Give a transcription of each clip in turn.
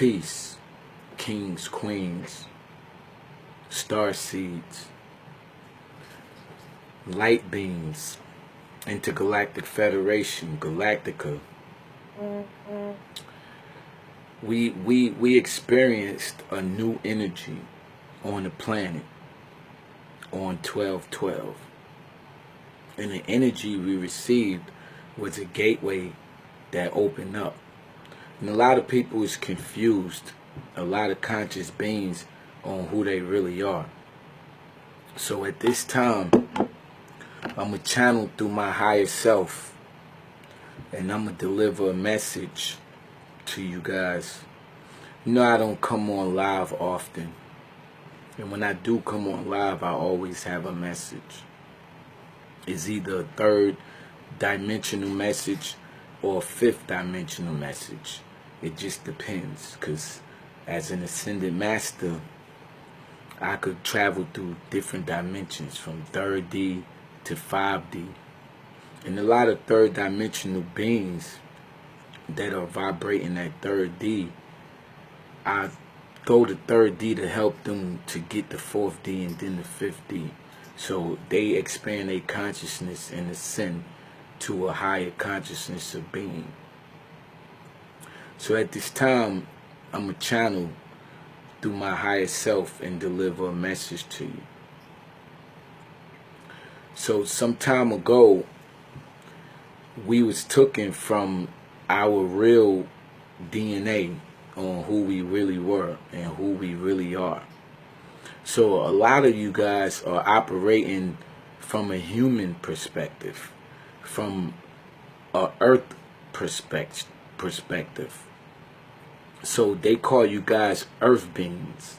peace, kings, queens, starseeds, light beings, intergalactic federation, Galactica. We experienced a new energy on the planet on 12/12, and the energy we received was a gateway that opened up. And a lot of people is confused, a lot of conscious beings, on who they really are. So at this time, I'm going to channel through my higher self, and I'm going to deliver a message to you guys. You know, I don't come on live often, and when I do come on live, I always have a message. It's either a third dimensional message or a fifth dimensional message. It just depends, because as an ascended master, I could travel through different dimensions from 3D to 5D. And a lot of third dimensional beings that are vibrating at 3D, I go to 3D to help them to get the 4th D and then the 5th D. So they expand their consciousness and ascend to a higher consciousness of being. So at this time, I'm going to channel through my higher self and deliver a message to you. So some time ago, we was taken from our real DNA on who we really were and who we really are. So a lot of you guys are operating from a human perspective, from a earth perspective. So they call you guys earth beings.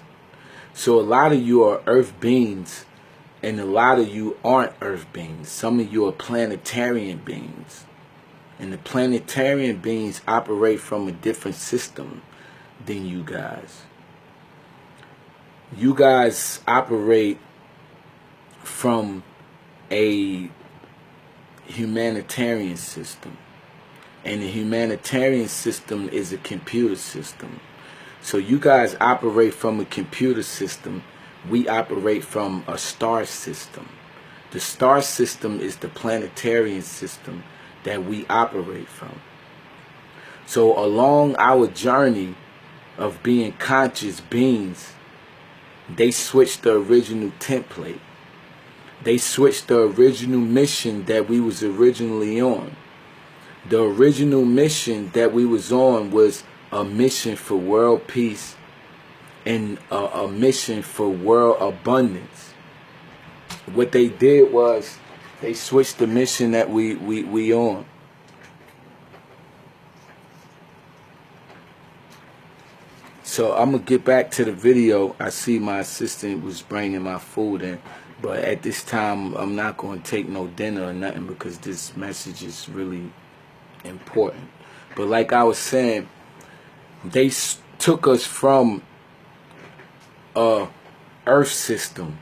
So a lot of you are earth beings, and a lot of you aren't earth beings. Some of you are planetarian beings. And the planetarian beings operate from a different system than you guys. You guys operate from a humanitarian system. And the humanitarian system is a computer system. So you guys operate from a computer system. We operate from a star system. The star system is the planetarian system that we operate from. So along our journey of being conscious beings, they switched the original template. They switched the original mission that we was originally on. The original mission that we was on was a mission for world peace and a mission for world abundance. What they did was they switched the mission that we on. So I'm gonna get back to the video. I see my assistant was bringing my food in, but at this time I'm not going to take no dinner or nothing because this message is really important. But like I was saying, they took us from a earth system,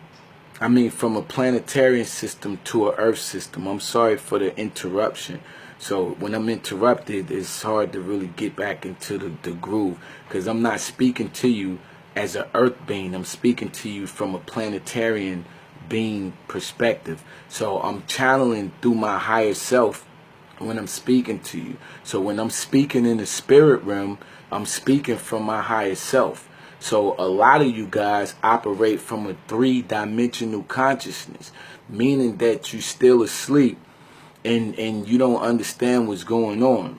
I mean from a planetarian system to a earth system. I'm sorry for the interruption. So when I'm interrupted, it's hard to really get back into the groove, because I'm not speaking to you as an earth being. I'm speaking to you from a planetarian being perspective. So I'm channeling through my higher self when I'm speaking to you. So when I'm speaking in the spirit realm, I'm speaking from my higher self. So a lot of you guys operate from a 3-dimensional consciousness, meaning that you're still asleep and you don't understand what's going on.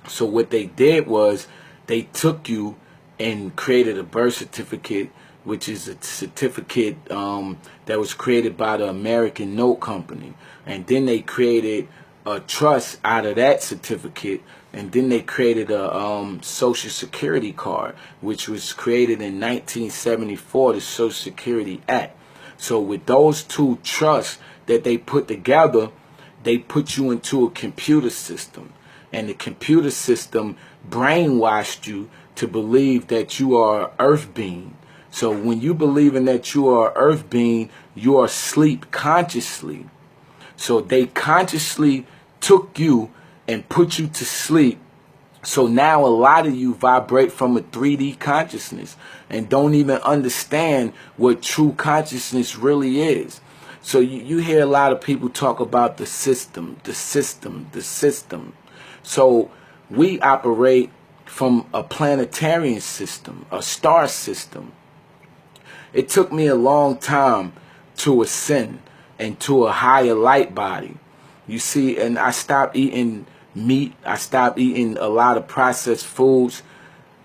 So what they did was they took you and created a birth certificate, which is a certificate that was created by the American Note Company. And then they created a trust out of that certificate, and then they created a Social Security card, which was created in 1974, the Social Security Act. So with those two trusts that they put together, they put you into a computer system, and the computer system brainwashed you to believe that you are an earth being. So when you believe in that you are an earth being, you are asleep consciously. So they consciously took you and put you to sleep So now a lot of you vibrate from a 3D consciousness and don't even understand what true consciousness really is. So you hear a lot of people talk about the system, the system, the system. So we operate from a planetarian system, a star system. It took me a long time to ascend into a higher light body. You see, and I stopped eating meat. I stopped eating a lot of processed foods.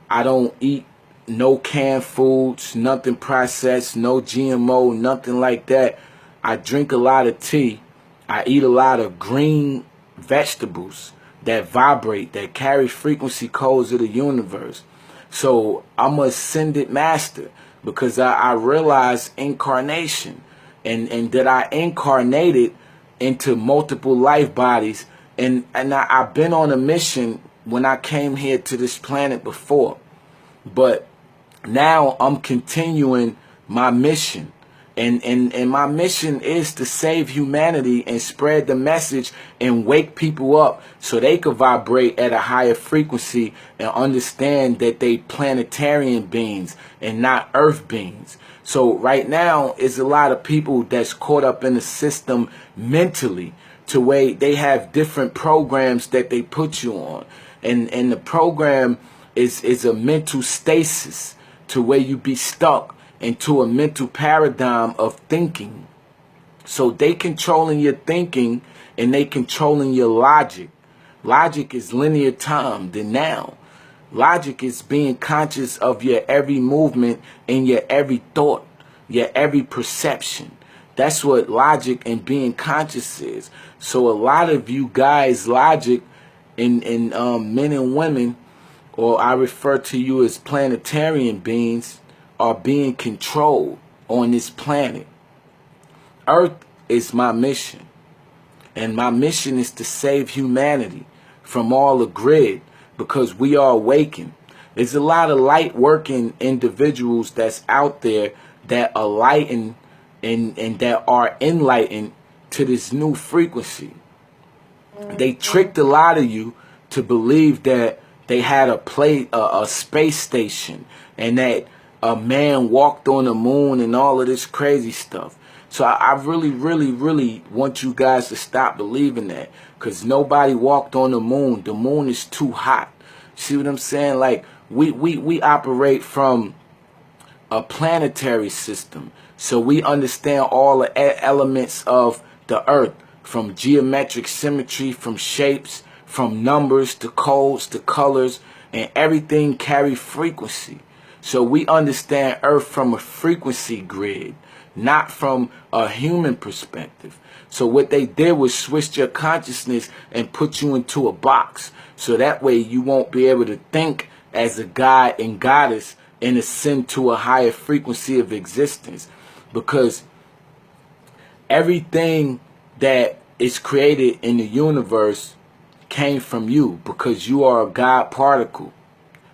I don't eat no canned foods, nothing processed, no GMO, nothing like that. I drink a lot of tea. I eat a lot of green vegetables that vibrate, that carry frequency codes of the universe. So I'm an ascended master because I realize incarnation and that I incarnated into multiple life bodies. And I've been on a mission when I came here to this planet before. But now I'm continuing my mission. And my mission is to save humanity and spread the message and wake people up so they could vibrate at a higher frequency and understand that they planetarian beings and not earth beings. So right now is a lot of people that's caught up in the system mentally to where they have different programs that they put you on. And the program is a mental stasis to where you be stuck into a mental paradigm of thinking. So they controlling your thinking and they controlling your logic. Logic is linear time, the now. Logic is being conscious of your every movement and your every thought, your every perception. That's what logic and being conscious is. So a lot of you guys, logic in men and women, or I refer to you as planetarian beings, are being controlled on this planet. Earth is my mission. And my mission is to save humanity from all the grid because we are awakened. There's a lot of light working individuals that's out there that are lightened and that are enlightened to this new frequency. They tricked a lot of you to believe that they had a space station and that a man walked on the moon and all of this crazy stuff. So I really, really, really want you guys to stop believing that, because nobody walked on the moon. The moon is too hot. See what I'm saying? Like we operate from a planetary system. So we understand all the elements of the earth, from geometric symmetry, from shapes, from numbers to codes to colors, and everything carry frequency. So we understand Earth from a frequency grid, not from a human perspective. So what they did was switch your consciousness and put you into a box. So that way you won't be able to think as a god and goddess and ascend to a higher frequency of existence. Because everything that is created in the universe came from you, because you are a God particle.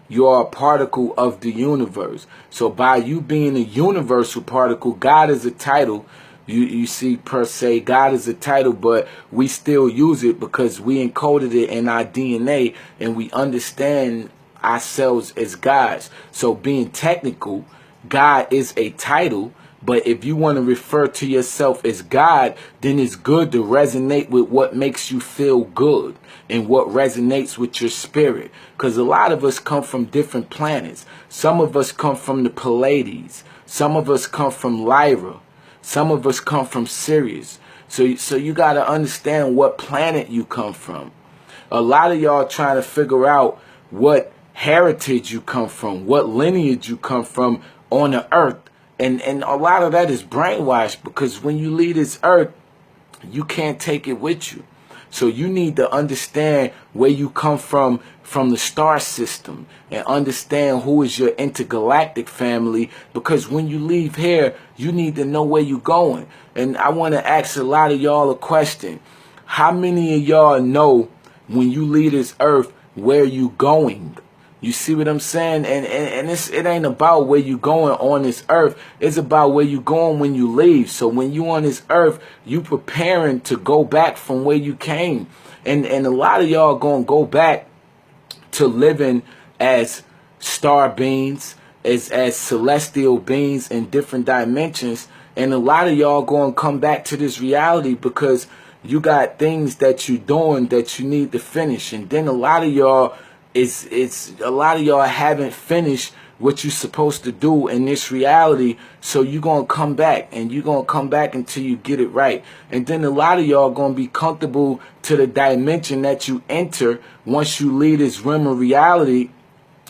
You are a particle of the universe. So by you being a universal particle, God is a title. You see, per se, God is a title, but we still use it because we encoded it in our DNA and we understand ourselves as gods. So being technical, God is a title. But if you want to refer to yourself as God, then it's good to resonate with what makes you feel good and what resonates with your spirit. Because a lot of us come from different planets. Some of us come from the Pleiades. Some of us come from Lyra. Some of us come from Sirius. So you got to understand what planet you come from. A lot of y'all trying to figure out what heritage you come from, what lineage you come from on the earth. And a lot of that is brainwashed, because when you leave this earth, you can't take it with you. So you need to understand where you come from the star system, and understand who is your intergalactic family, because when you leave here, you need to know where you're going. And I want to ask a lot of y'all a question. How many of y'all know when you leave this earth where you going? You see what I'm saying? And it ain't about where you going on this earth. It's about where you going when you leave. So when you on this earth, you preparing to go back from where you came. And a lot of y'all going to go back to living as star beings, as celestial beings in different dimensions. And a lot of y'all going to come back to this reality because you got things that you're doing that you need to finish. And then a lot of y'all haven't finished what you're supposed to do in this reality. So you're going to come back, and you're going to come back until you get it right. And then a lot of y'all going to be comfortable to the dimension that you enter once you leave this realm of reality.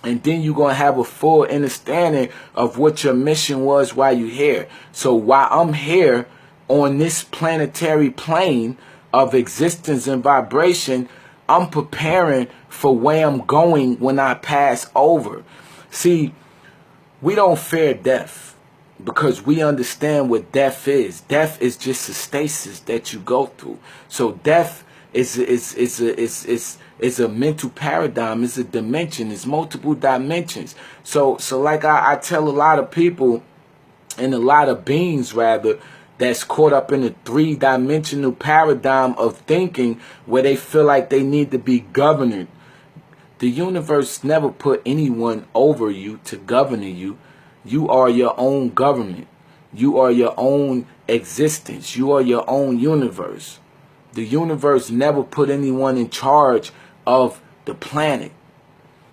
And then you're going to have a full understanding of what your mission was while you're here. So while I'm here on this planetary plane of existence and vibration, I'm preparing for where I'm going when I pass over. See, we don't fear death because we understand what death is. Death is just a stasis that you go through. So death is a mental paradigm. It's a dimension. It's multiple dimensions. So like I tell a lot of people, and a lot of beings rather, that's caught up in a three-dimensional paradigm of thinking where they feel like they need to be governed. The universe never put anyone over you to govern you. You are your own government. You are your own existence. You are your own universe. The universe never put anyone in charge of the planet.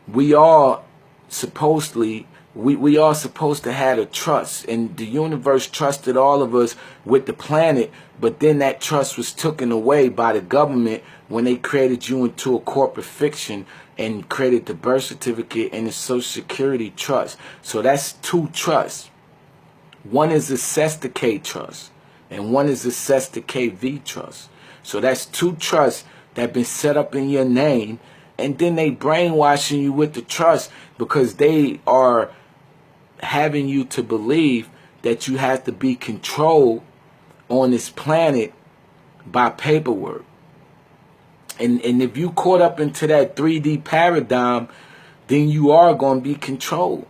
We are supposedly we are supposed to have a trust, and the universe trusted all of us with the planet, but then that trust was taken away by the government when they created you into a corporate fiction and created the birth certificate and the Social Security trust. So that's two trusts. One is the Cesta K trust, and one is the Cesta KV trust. So that's two trusts that have been set up in your name, and then they brainwashing you with the trust because they are having you to believe that you have to be controlled on this planet by paperwork. And if you caught up into that 3D paradigm, then you are going to be controlled.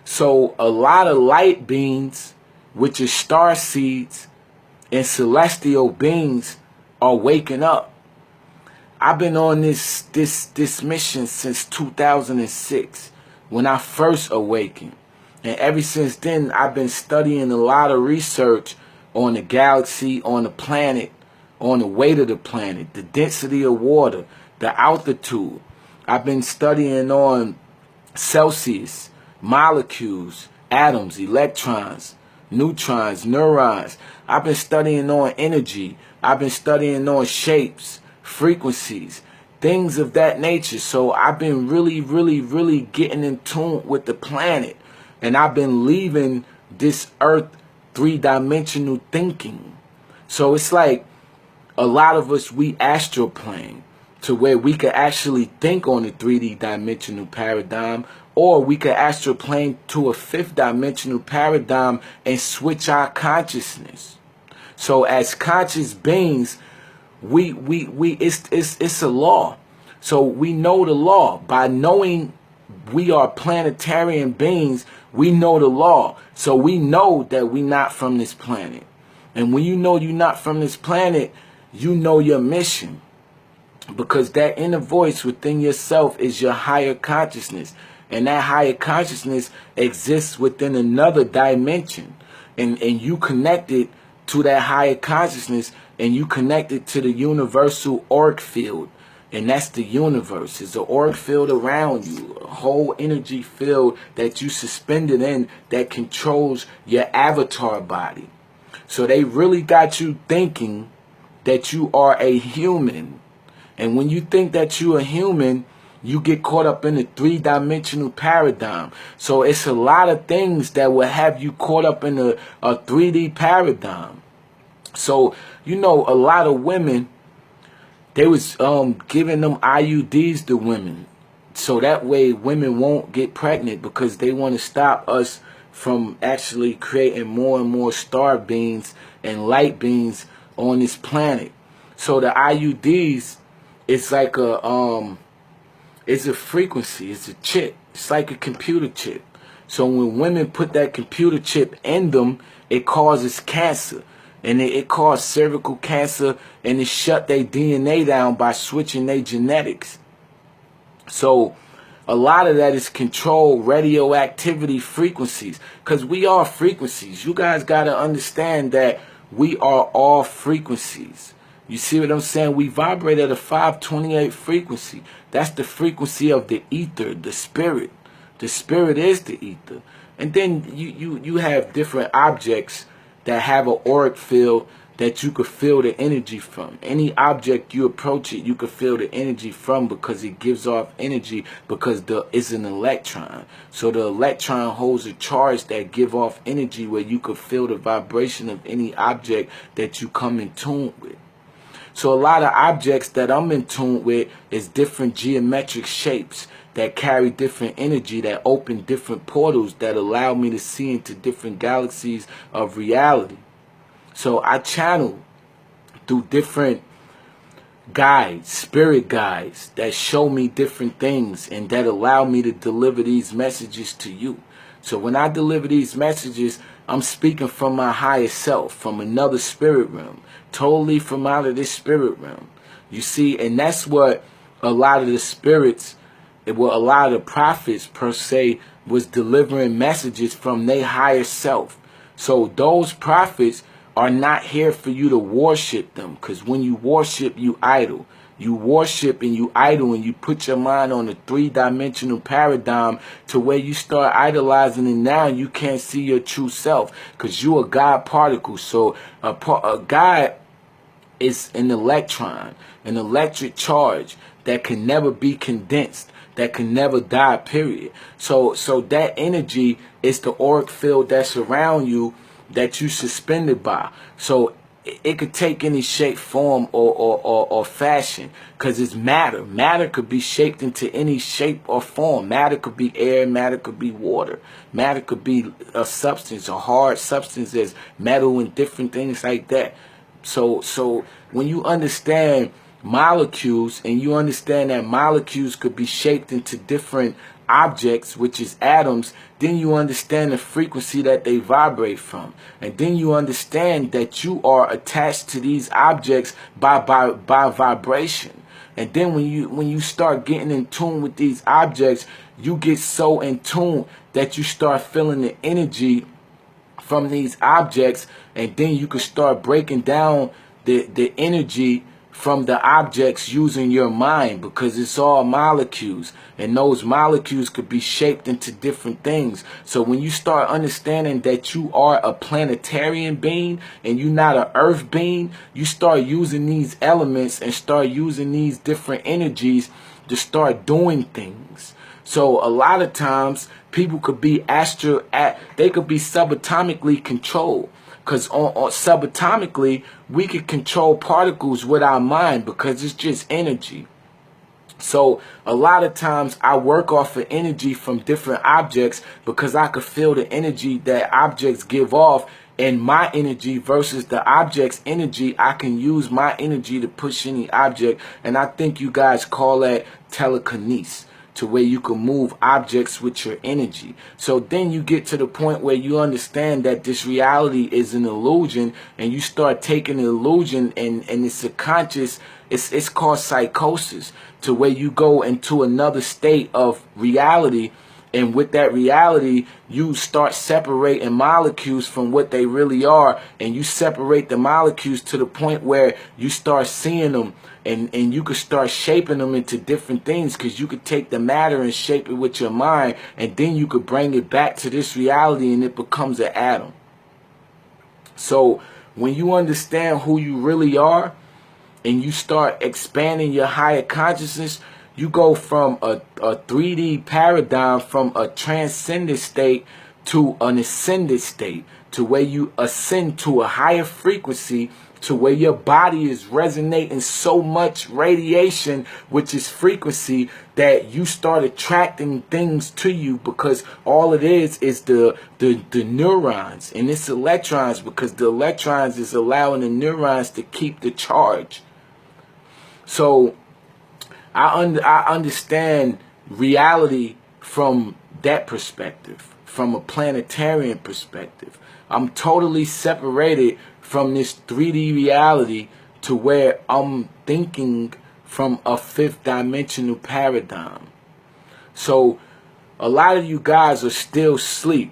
So a lot of light beings, which is star seeds and celestial beings, are waking up. I've been on this mission since 2006 when I first awakened. And ever since then, I've been studying a lot of research on the galaxy, on the planet, on the weight of the planet, the density of water, the altitude. I've been studying on Celsius, molecules, atoms, electrons, neutrons, neurons. I've been studying on energy. I've been studying on shapes, frequencies, things of that nature. So I've been really getting in tune with the planet. And I've been leaving this earth three-dimensional thinking. So it's like a lot of us, we astral plane to where we could actually think on the 3D dimensional paradigm, or we could astral plane to a 5th dimensional paradigm and switch our consciousness. So as conscious beings, it's a law. So we know the law. By knowing we are planetarian beings, we know the law. So we know that we're not from this planet. And when you know you're not from this planet, you know your mission. Because that inner voice within yourself is your higher consciousness. And that higher consciousness exists within another dimension. And you connected to that higher consciousness, and you connected to the universal auric field. And that's the universe. It's an auric field around you, a whole energy field that you suspended in that controls your avatar body. So they really got you thinking that you are a human. And when you think that you're a human, you get caught up in the three-dimensional paradigm. So it's a lot of things that will have you caught up in a 3D paradigm. So, you know, a lot of women, they was giving them IUDs to women. So that way women won't get pregnant, because they want to stop us from actually creating more and more star beings and light beings on this planet. So the IUDs, it's like it's a frequency, it's a chip. It's like a computer chip. So when women put that computer chip in them, it causes cancer. And it caused cervical cancer, and it shut their DNA down by switching their genetics. So a lot of that is controlled radioactivity frequencies, because we are frequencies. You guys got to understand that we are all frequencies. You see what I'm saying? We vibrate at a 528 frequency. That's the frequency of the ether, the spirit. The spirit is the ether. And then you have different objects that have an auric field that you could feel the energy from. Any object you approach it, you could feel the energy from, because it gives off energy, because it's an electron. So the electron holds a charge that give off energy, where you could feel the vibration of any object that you come in tune with. So a lot of objects that I'm in tune with is different geometric shapes that carry different energy, that open different portals, that allow me to see into different galaxies of reality. So I channel through different guides, spirit guides, that show me different things and that allow me to deliver these messages to you. So when I deliver these messages, I'm speaking from my higher self, from another spirit realm, totally from out of this spirit realm. You see, and that's what a lot of the spirits, what a lot of the prophets per se was delivering messages from their higher self. So those prophets are not here for you to worship them, because when you worship, you idol. You worship and you idol, and you put your mind on a three-dimensional paradigm to where you start idolizing, and now you can't see your true self, because you're a God particle. So a God is an electron, an electric charge that can never be condensed, that can never die, period. So that energy is the auric field that's around you, that you suspended by. So it could take any shape, form, or fashion, because it's matter. Matter could be shaped into any shape or form. Matter could be air, matter could be water. Matter could be a substance, a hard substance as metal and different things like that. So when you understand molecules, and you understand that molecules could be shaped into different objects, which is atoms, then you understand the frequency that they vibrate from, and then you understand that you are attached to these objects by vibration. And then when you start getting in tune with these objects, you get so in tune that you start feeling the energy from these objects, and then you can start breaking down the energy from the objects using your mind, because it's all molecules, and those molecules could be shaped into different things. So when you start understanding that you are a planetarian being and you're not an earth being, you start using these elements and start using these different energies to start doing things. So a lot of times people could be they could be subatomically controlled. Because on subatomically, we can control particles with our mind, because it's just energy. So a lot of times I work off of energy from different objects, because I could feel the energy that objects give off, and my energy versus the object's energy. I can use my energy to push any object, and I think you guys call that telekinesis, to where you can move objects with your energy. So then you get to the point where you understand that this reality is an illusion, and you start taking the illusion, and it's a conscious, it's called psychosis, to where you go into another state of reality, and with that reality you start separating molecules from what they really are, and you separate the molecules to the point where you start seeing them, and you could start shaping them into different things, because you could take the matter and shape it with your mind, and then you could bring it back to this reality, and it becomes an atom. So when you understand who you really are, and you start expanding your higher consciousness, you go from a 3D paradigm, from a transcendent state to an ascended state, to where you ascend to a higher frequency, to where your body is resonating so much radiation, which is frequency, that you start attracting things to you, because all it is the neurons, and it's electrons, because the electrons is allowing the neurons to keep the charge. So I understand reality from that perspective, from a planetarian perspective. I'm totally separated from this 3D reality, to where I'm thinking from a fifth dimensional paradigm. So a lot of you guys are still asleep.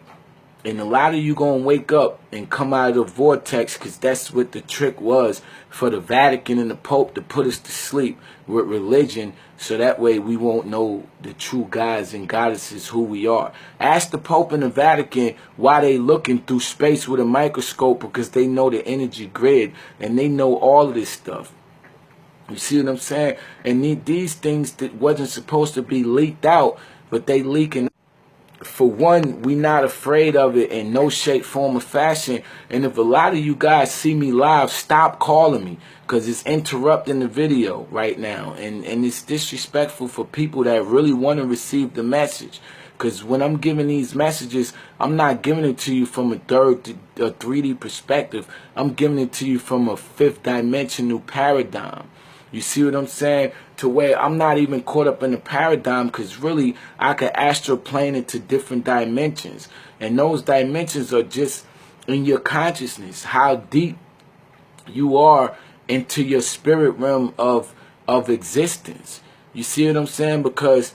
And a lot of you going to wake up and come out of the vortex, because that's what the trick was for the Vatican and the Pope, to put us to sleep with religion, so that way we won't know the true gods and goddesses who we are. Ask the Pope and the Vatican why they looking through space with a microscope, because they know the energy grid and they know all of this stuff. You see what I'm saying? And these things that wasn't supposed to be leaked out, but they leaking. For one, we not afraid of it in no shape, form, or fashion. And if a lot of you guys see me live, stop calling me, because it's interrupting the video right now. And it's disrespectful for people that really want to receive the message. Because when I'm giving these messages, I'm not giving it to you from a 3D perspective. I'm giving it to you from a 5th dimensional paradigm. You see what I'm saying? To where I'm not even caught up in the paradigm, because really I could astroplane into different dimensions. And those dimensions are just in your consciousness, how deep you are into your spirit realm of existence. You see what I'm saying? Because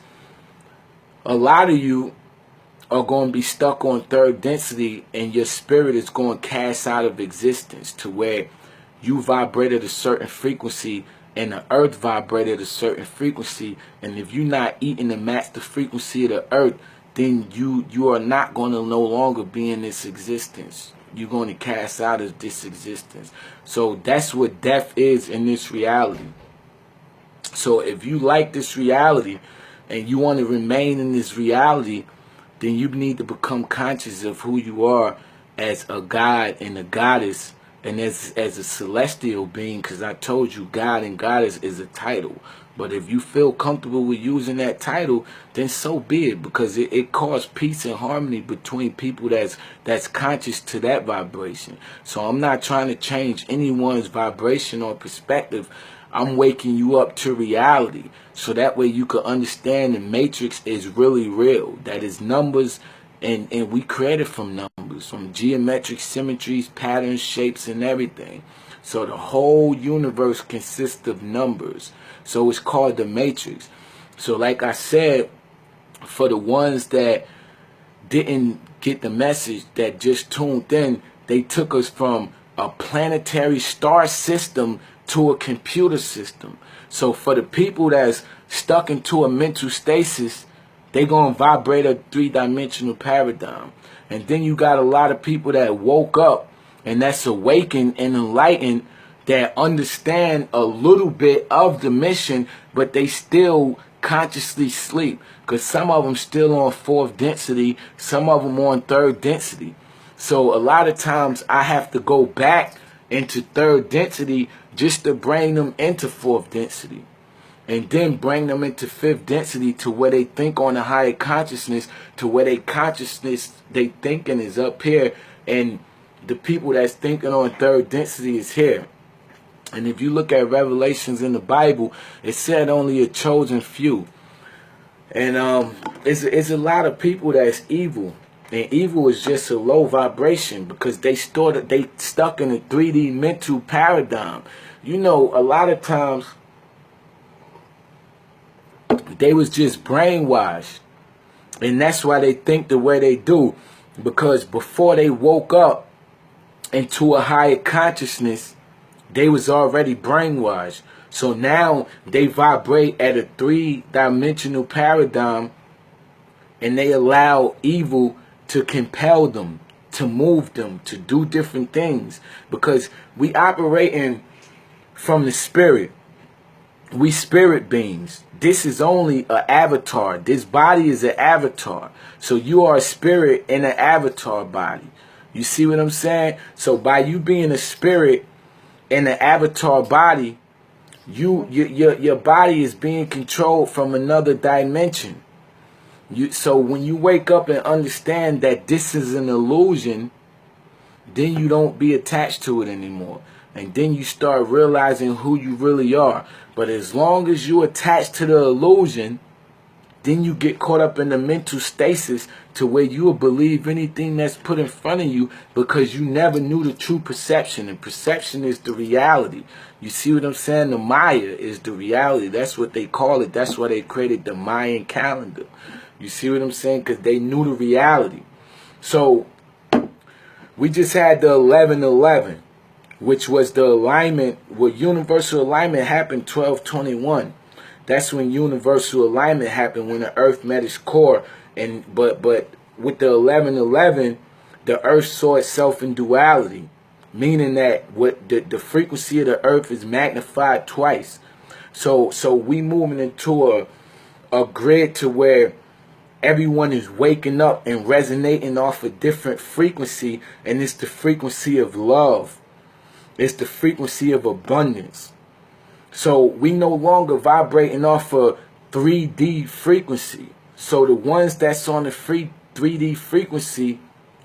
a lot of you are going to be stuck on 3rd density, and your spirit is going to cast out of existence, to where you vibrated a certain frequency and the earth vibrated a certain frequency, and if you're not eating to match the frequency of the earth, then you are not going to no longer be in this existence. You're going to cast out of this existence. So that's what death is in this reality. So if you like this reality and you want to remain in this reality, then you need to become conscious of who you are as a god and a goddess, and as a celestial being, because I told you God and goddess is a title. But if you feel comfortable with using that title, then so be it, because it causes peace and harmony between people that's conscious to that vibration. So I'm not trying to change anyone's vibration or perspective. I'm waking you up to reality, so that way you can understand the matrix is really real. That is numbers, and we created from numbers, from geometric symmetries, patterns, shapes, and everything. So the whole universe consists of numbers. So it's called the matrix. So like I said, for the ones that didn't get the message, that just tuned in, they took us from a planetary star system to a computer system. So for the people that's stuck into a mental stasis, they gonna vibrate a 3-dimensional paradigm. And then you got a lot of people that woke up and that's awakened and enlightened, that understand a little bit of the mission, but they still consciously sleep. Because some of them still on 4th density, some of them on 3rd density. So a lot of times I have to go back into 3rd density just to bring them into 4th density. And then bring them into 5th density, to where they think on a higher consciousness, to where they consciousness, they thinking is up here, and the people that's thinking on 3rd density is here. And if you look at Revelations in the Bible, it said only a chosen few. And it's a lot of people that's evil. And evil is just a low vibration, because they stuck in a 3D mental paradigm. You know, a lot of times they was just brainwashed, and that's why they think the way they do, because before they woke up into a higher consciousness, they was already brainwashed. So now they vibrate at a 3-dimensional paradigm, and they allow evil to compel them, to move them, to do different things, because we operating from the spirit. We spirit beings. This is only an avatar. This body is an avatar. So you are a spirit in an avatar body. You see what I'm saying? So by you being a spirit in an avatar body, your body is being controlled from another dimension. So when you wake up and understand that this is an illusion, then you don't be attached to it anymore. And then you start realizing who you really are. But as long as you attach to the illusion, then you get caught up in the mental stasis, to where you will believe anything that's put in front of you, because you never knew the true perception. And perception is the reality. You see what I'm saying? The Maya is the reality. That's what they call it. That's why they created the Mayan calendar. You see what I'm saying? Because they knew the reality. So we just had the 11:11, which was the alignment, where universal alignment happened 12:21. That's when universal alignment happened, when the earth met its core. And but with the 11:11, the earth saw itself in duality, meaning that what the frequency of the earth is magnified twice. So we moving into a grid to where everyone is waking up and resonating off a different frequency, and it's the frequency of love. It's the frequency of abundance. So we no longer vibrating off a 3D frequency. So the ones that's on the 3D frequency,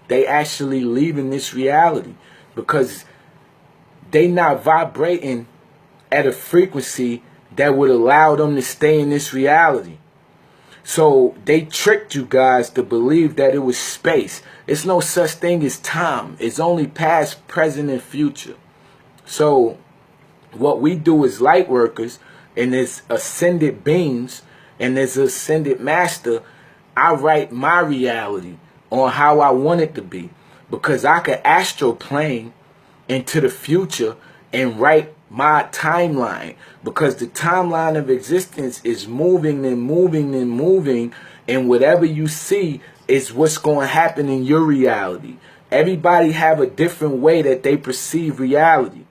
they actually leaving this reality because they not vibrating at a frequency that would allow them to stay in this reality. So they tricked you guys to believe that it was space. It's no such thing as time. It's only past, present, and future. So what we do as light workers, and as ascended beings, and as ascended master, I write my reality on how I want it to be, because I could astral plane into the future and write my timeline, because the timeline of existence is moving and moving and moving, and whatever you see is what's going to happen in your reality. Everybody have a different way that they perceive reality.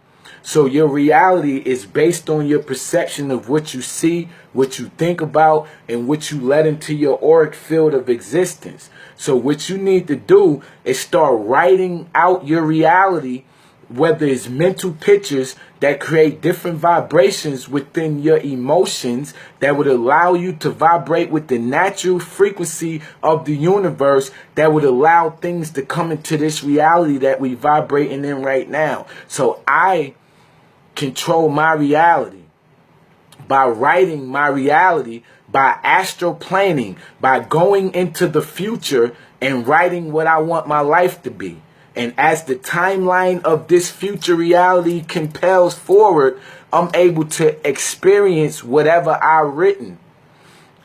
So your reality is based on your perception of what you see, what you think about, and what you let into your auric field of existence. So what you need to do is start writing out your reality, whether it's mental pictures that create different vibrations within your emotions that would allow you to vibrate with the natural frequency of the universe, that would allow things to come into this reality that we vibrating in right now. So I control my reality by writing my reality, by astral planing, by going into the future and writing what I want my life to be. And as the timeline of this future reality compels forward, I'm able to experience whatever I've written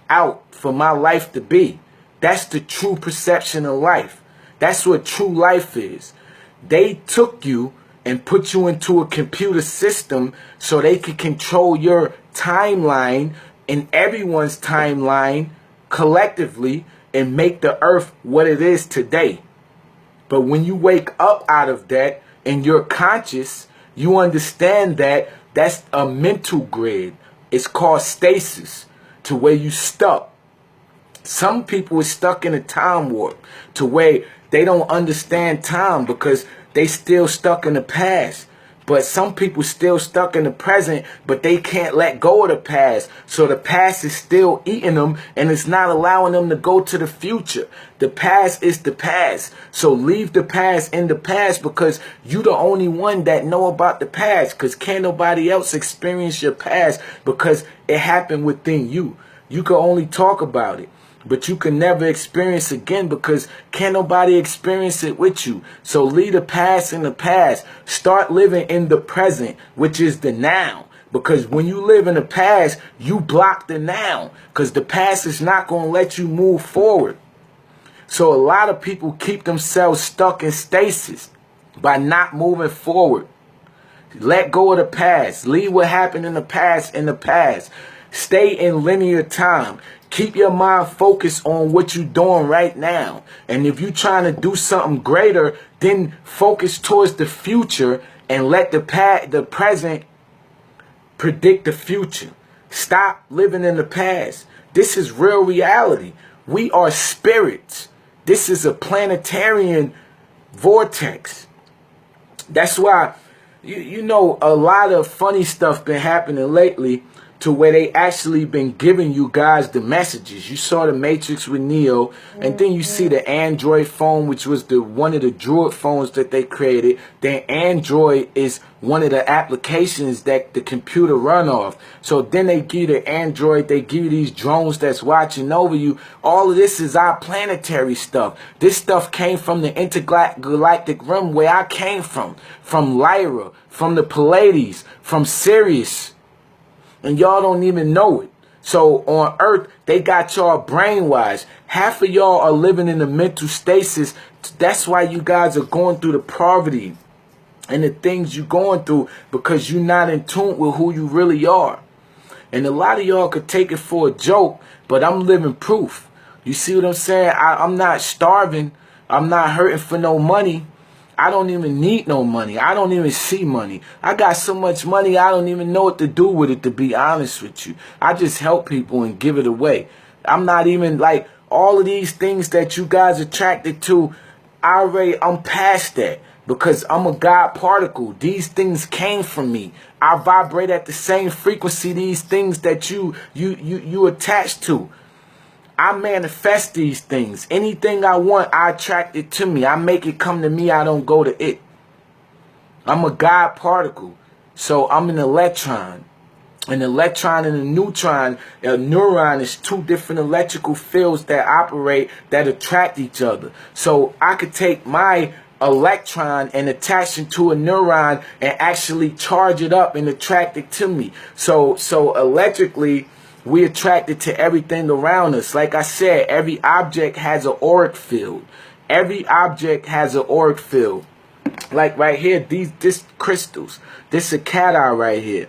out for my life to be. That's the true perception of life. That's what true life is. They took you and put you into a computer system so they could control your timeline and everyone's timeline collectively and make the earth what it is today. But when you wake up out of that and you're conscious, you understand that that's a mental grid. It's called stasis, to where you stuck. Some people are stuck in a time warp to where they don't understand time because they still stuck in the past. But some people still stuck in the present, but they can't let go of the past. So the past is still eating them, and it's not allowing them to go to the future. The past is the past. So leave the past in the past, because you're the only one that know about the past, because can't nobody else experience your past because it happened within you. You can only talk about it, but you can never experience again because can't nobody experience it with you. So leave the past in the past. Start living in the present, which is the now. Because when you live in the past, you block the now, because the past is not going to let you move forward. So a lot of people keep themselves stuck in stasis by not moving forward. Let go of the past. Leave what happened in the past in the past. Stay in linear time. Keep your mind focused on what you're doing right now. And if you're trying to do something greater, then focus towards the future and let the present predict the future. Stop living in the past. This is real reality. We are spirits. This is a planetarian vortex. That's why, you know, a lot of funny stuff been happening lately, to where they actually been giving you guys the messages. You saw the Matrix with Neo, and then you see the Android phone, which was one of the Druid phones that they created. Then Android is one of the applications that the computer run off. So then they give you the Android, they give you these drones that's watching over you. All of this is our planetary stuff. This stuff came from the intergalactic realm where I came from Lyra, from the Pleiades, from Sirius. And y'all don't even know it. So on Earth, they got y'all brainwashed. Half of y'all are living in a mental stasis. That's why you guys are going through the poverty and the things you're going through, because you're not in tune with who you really are. And a lot of y'all could take it for a joke, but I'm living proof. You see what I'm saying? I'm not starving. I'm not hurting for no money. I don't even need no money. I don't even see money. I got so much money, I don't even know what to do with it, to be honest with you. I just help people and give it away. I'm not even like all of these things that you guys attracted to. I'm past that, because I'm a God particle. These things came from me. I vibrate at the same frequency these things that you attach to. I manifest these things. Anything I want, I attract it to me. I make it come to me. I don't go to it. I'm a God particle. So I'm an electron. An electron and a neutron. A neuron is two different electrical fields that operate, that attract each other. So I could take my electron and attach it to a neuron and actually charge it up and attract it to me. So electrically, we attracted to everything around us. Like I said, every object has an auric field. Every object has an auric field. Like right here, this crystals. This a cat eye right here.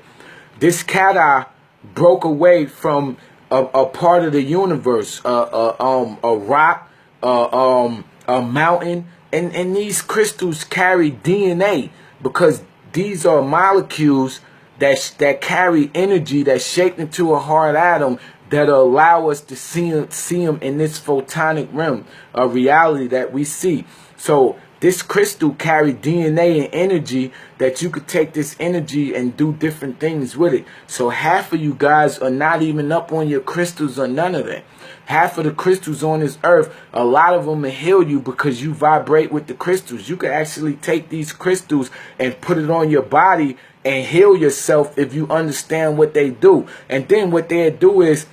This cat eye broke away from a part of the universe, a rock, a mountain, and these crystals carry DNA, because these are molecules that carry energy that's shaped into a hard atom that allow us to see them in this photonic realm of reality that we see. So this crystal carry DNA and energy that you could take this energy and do different things with it. So half of you guys are not even up on your crystals or none of that. Half of the crystals on this earth, a lot of them will heal you because you vibrate with the crystals. You can actually take these crystals and put it on your body and heal yourself if you understand what they do. And then what they do is,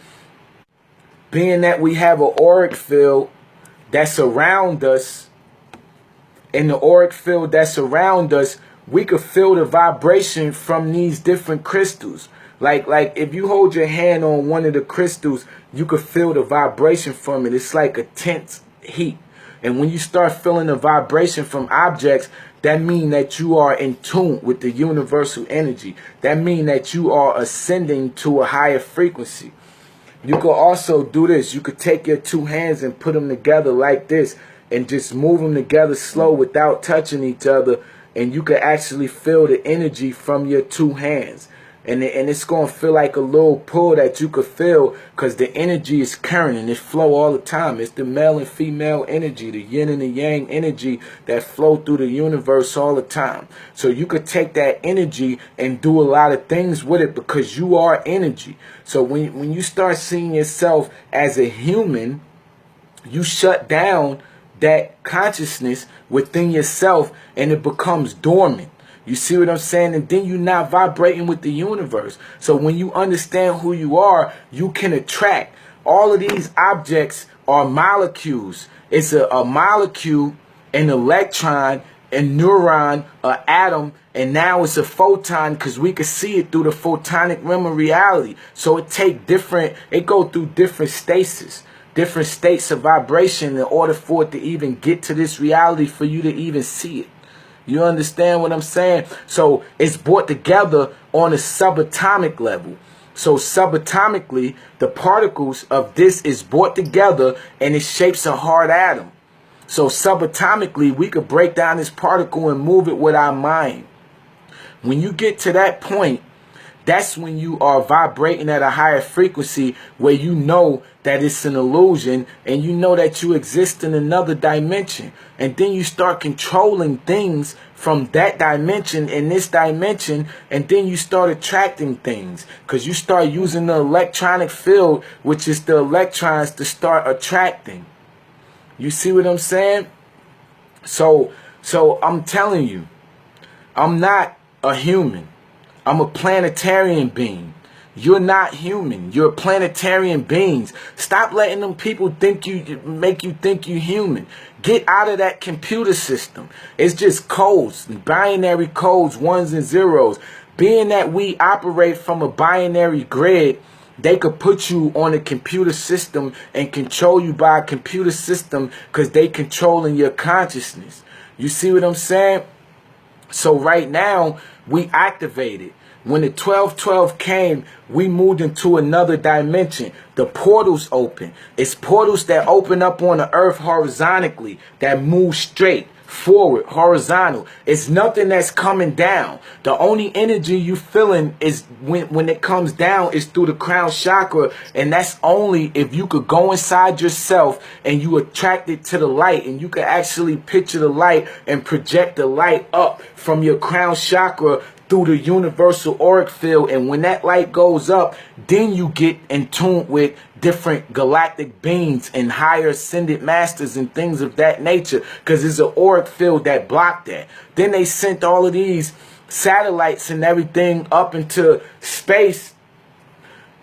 being that we have an auric field that's around us, in the auric field that's around us, we could feel the vibration from these different crystals. Like if you hold your hand on one of the crystals, you could feel the vibration from it. It's like a tense heat. And when you start feeling the vibration from objects, that means that you are in tune with the universal energy. That means that you are ascending to a higher frequency. You could also do this. You could take your two hands and put them together like this and just move them together slow without touching each other. And you could actually feel the energy from your two hands. And it's going to feel like a little pull that you could feel, because the energy is current and it flow all the time. It's the male and female energy, the yin and the yang energy that flow through the universe all the time. So you could take that energy and do a lot of things with it, because you are energy. So when you start seeing yourself as a human, you shut down that consciousness within yourself and it becomes dormant. You see what I'm saying? And then you're not vibrating with the universe. So when you understand who you are, you can attract. All of these objects are molecules. It's a molecule, an electron, a neuron, an atom, and now it's a photon, because we can see it through the photonic realm of reality. So it go through different stasis, different states of vibration in order for it to even get to this reality, for you to even see it. You understand what I'm saying? So it's brought together on a subatomic level. So subatomically, the particles of this is brought together and it shapes a hard atom. So subatomically, we could break down this particle and move it with our mind. When you get to that point, that's when you are vibrating at a higher frequency, where you know that it's an illusion and you know that you exist in another dimension. And then you start controlling things from that dimension in this dimension, and then you start attracting things, because you start using the electronic field, which is the electrons, to start attracting. You see what I'm saying? So I'm telling you, I'm not a human. I'm a planetarian being. You're not human. You're planetarian beings. Stop letting them people make you think you're human. Get out of that computer system. It's just codes, binary codes, ones and zeros. Being that we operate from a binary grid, They could put you on a computer system and control you by a computer system because they controlling your consciousness. You see what I'm saying? So right now, we activated. When the 1212 came, we moved into another dimension. The portals open. It's portals that open up on the earth horizontally, that move straight forward, horizontal. It's nothing that's coming down. The only energy you feeling is when it comes down is through the crown chakra, and that's only if you could go inside yourself and you attract it to the light, and you can actually picture the light and project the light up from your crown chakra through the universal auric field. And when that light goes up, then you get in tune with different galactic beings and higher ascended masters and things of that nature, because there's an auric field that blocked that. Then they sent all of these satellites and everything up into space,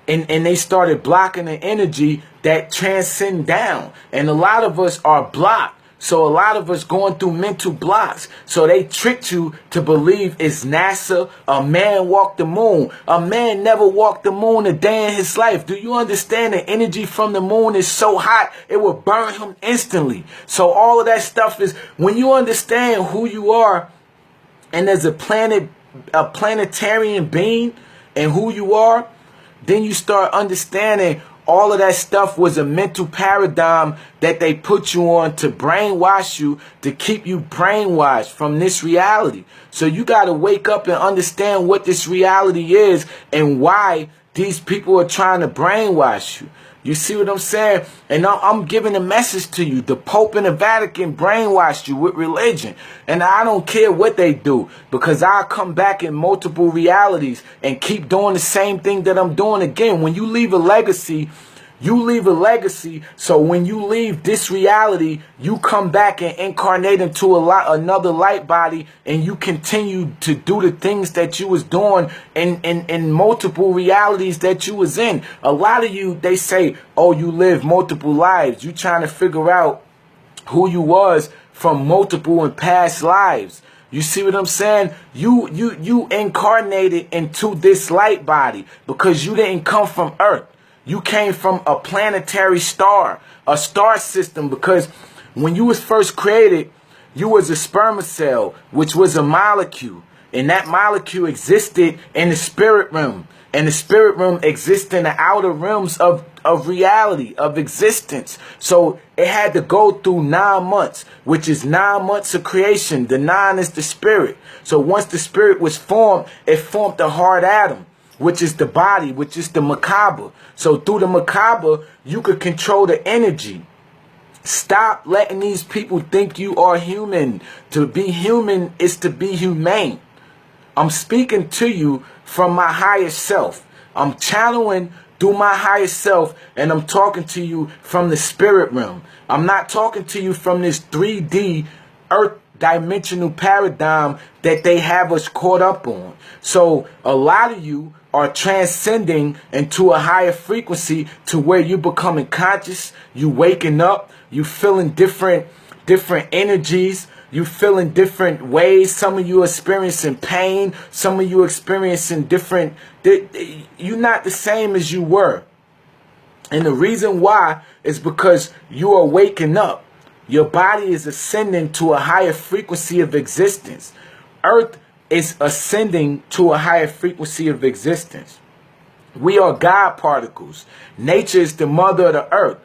and they started blocking the energy that transcend down. And a lot of us are blocked. So a lot of us going through mental blocks. So they tricked you to believe it's NASA. A man walked the moon. A man never walked the moon a day in his life. Do you understand the energy from the moon is so hot, it will burn him instantly. So all of that stuff is, when you understand who you are, and there's a planetarian being and who you are, then you start understanding all of that stuff was a mental paradigm that they put you on to brainwash you, to keep you brainwashed from this reality. So you got to wake up and understand what this reality is and why these people are trying to brainwash you. You see what I'm saying? And I'm giving a message to you. The Pope and the Vatican brainwashed you with religion. And I don't care what they do, because I'll come back in multiple realities and keep doing the same thing that I'm doing again. When you leave a legacy, you leave a legacy. So when you leave this reality, you come back and incarnate into another light body, and you continue to do the things that you was doing in multiple realities that you was in. A lot of you, they say, oh, you live multiple lives. You trying to figure out who you was from multiple and past lives. You see what I'm saying? You incarnated into this light body because you didn't come from Earth. You came from a planetary star, a star system, because when you was first created, you was a sperm cell, which was a molecule. And that molecule existed in the spirit realm. And the spirit realm exists in the outer realms of reality, of existence. So it had to go through 9 months, which is 9 months of creation. The 9 is the spirit. So once the spirit was formed, it formed the hard atom, which is the body, which is the macabre. So through the macabre, you could control the energy. Stop letting these people think you are human. To be human is to be humane. I'm speaking to you from my higher self. I'm channeling through my higher self, and I'm talking to you from the spirit realm. I'm not talking to you from this 3D earth dimensional paradigm that they have us caught up on. So a lot of you are transcending into a higher frequency to where you becoming conscious, you waking up, you feeling different energies, you feeling different ways. Some of you are experiencing pain, some of you are experiencing different, you're not the same as you were. And the reason why is because you are waking up. Your body is ascending to a higher frequency of existence. Earth is ascending to a higher frequency of existence. We are God particles. Nature is the mother of the earth.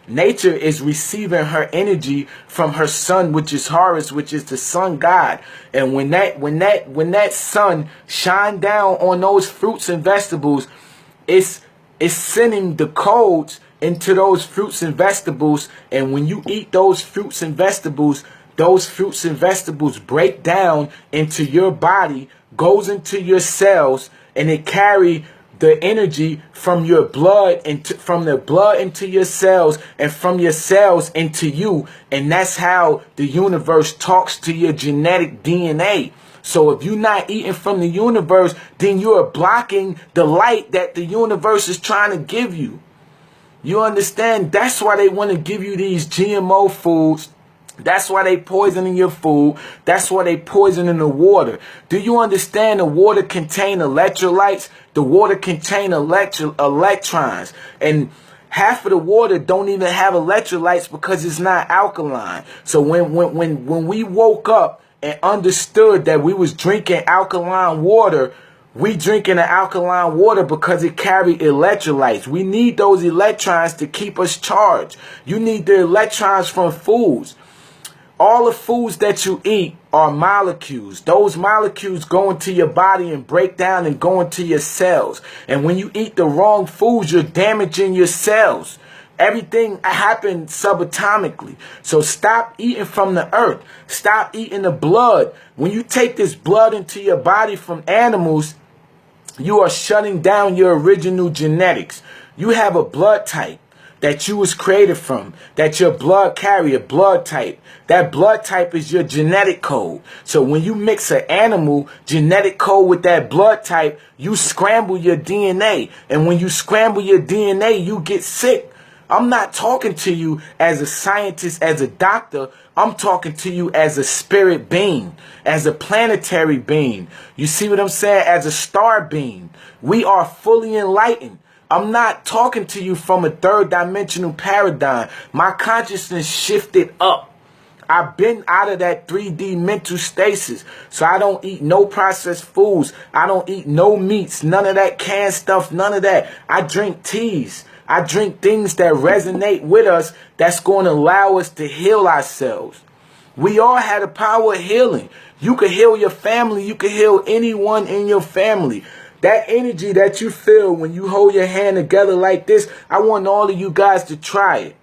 Nature is receiving her energy from her sun, which is Horus, which is the sun god. And when that sun shine down on those fruits and vegetables, it's sending the codes into those fruits and vegetables. And when you eat those fruits and vegetables break down into your body, goes into your cells, and it carry the energy from your blood from the blood into your cells, and from your cells into you. And that's how the universe talks to your genetic DNA. So if you're not eating from the universe, then you are blocking the light that the universe is trying to give you. You understand? That's why they want to give you these GMO foods That's why they poisoning your food. That's why they poisoning the water. Do you understand the water contain electrolytes? The water contain electrons. And half of the water don't even have electrolytes because it's not alkaline. So when we woke up and understood that we was drinking alkaline water, we drinking the alkaline water because it carry electrolytes. We need those electrons to keep us charged. You need the electrons from foods. All the foods that you eat are molecules. Those molecules go into your body and break down and go into your cells. And when you eat the wrong foods, you're damaging your cells. Everything happens subatomically. So stop eating from the earth. Stop eating the blood. When you take this blood into your body from animals, you are shutting down your original genetics. You have a blood type that you was created from, that your blood carrier, blood type. That blood type is your genetic code. So when you mix an animal genetic code with that blood type, you scramble your DNA. And when you scramble your DNA, you get sick. I'm not talking to you as a scientist, as a doctor. I'm talking to you as a spirit being, as a planetary being. You see what I'm saying? As a star being. We are fully enlightened. I'm not talking to you from a third dimensional paradigm. My consciousness shifted up. I've been out of that 3D mental stasis. So I don't eat no processed foods. I don't eat no meats, none of that canned stuff, none of that. I drink teas. I drink things that resonate with us, that's going to allow us to heal ourselves. We all had the power of healing. You could heal your family. You could heal anyone in your family. That energy that you feel when you hold your hand together like this, I want all of you guys to try it.